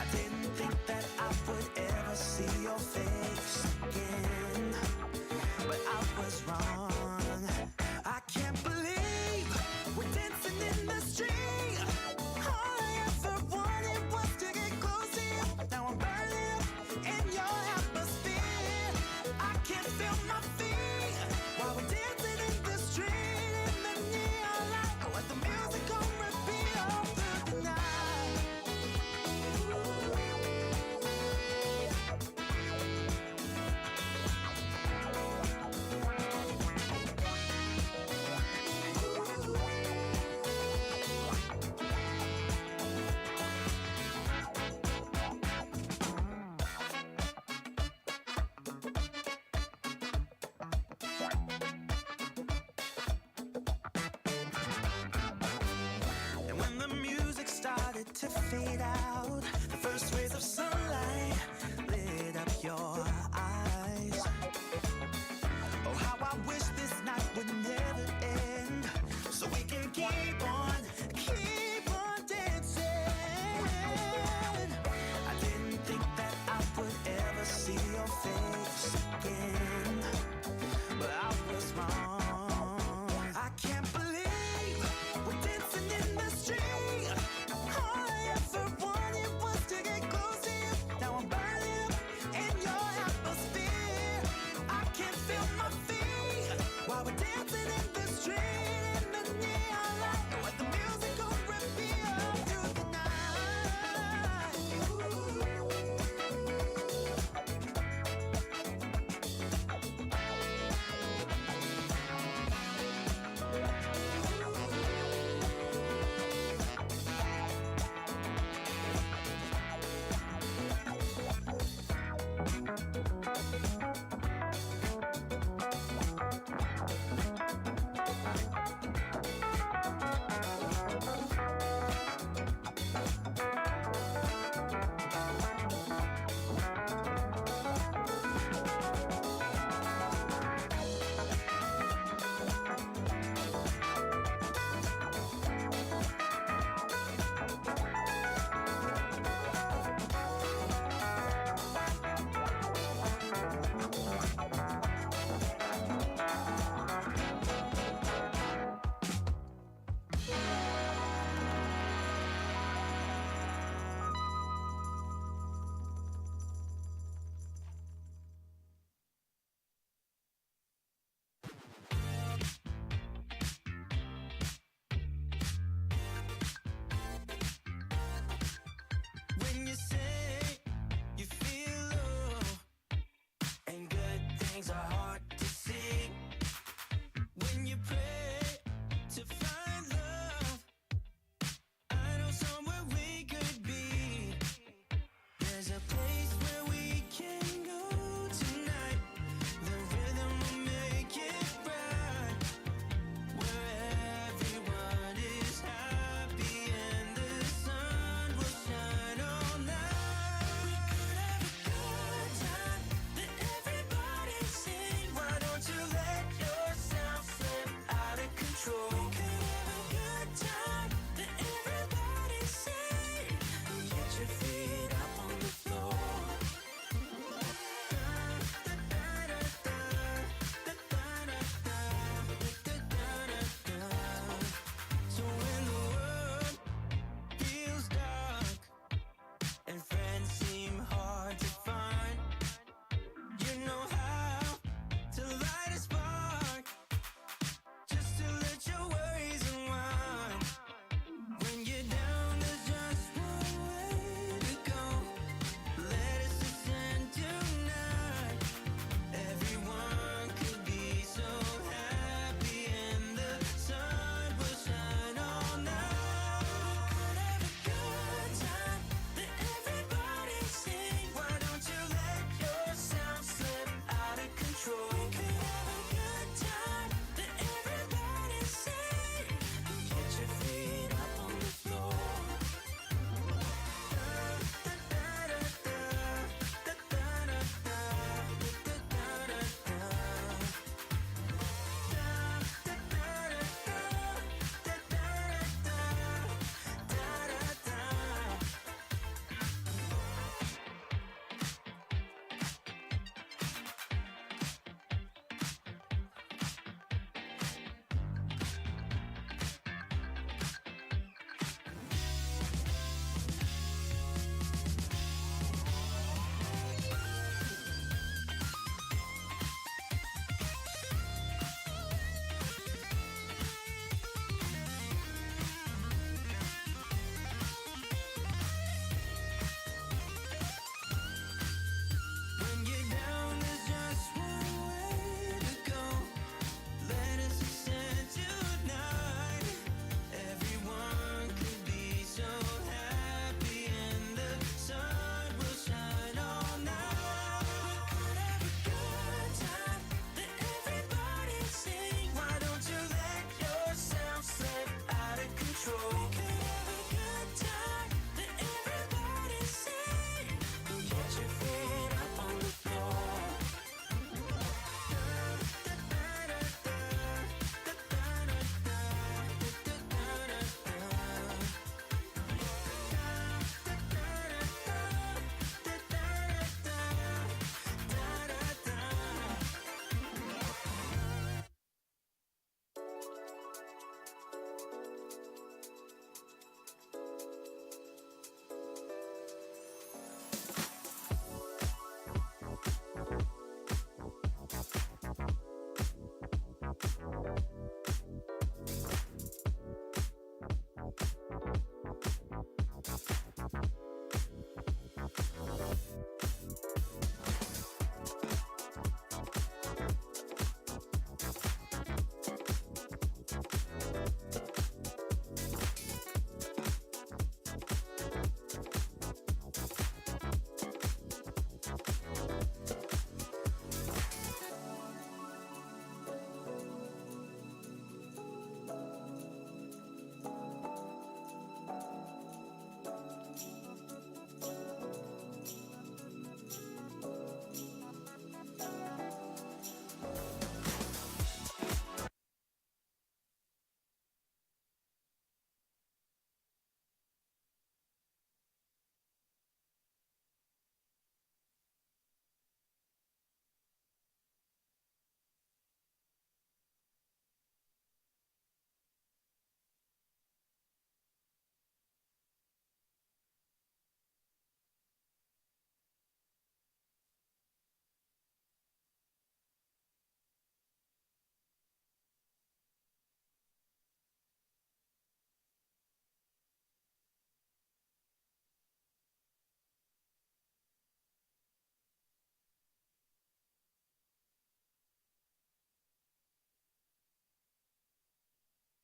H: I didn't think that I would ever see your face again, but I was wrong. I can't believe we're dancing in the street. All I ever wanted was to get close to you. Now I'm burning up in your atmosphere. I can't feel my feet while we're dancing in the street in the neon light. Let the music on repeat all through the night. And when the music started to fade out, the first rays of sunlight lit up your eyes. Oh, how I wish this night would never end, so we can keep on dancing. I didn't think that I would ever see your face again, but I was wrong. I can't believe we're dancing in the street. All I ever wanted was to get close to you. Now I'm burning up in your atmosphere. I can't feel my feet while we're dancing in the street in the neon light. Let the music go repeat all through the night. When you say you feel low and good things are hard.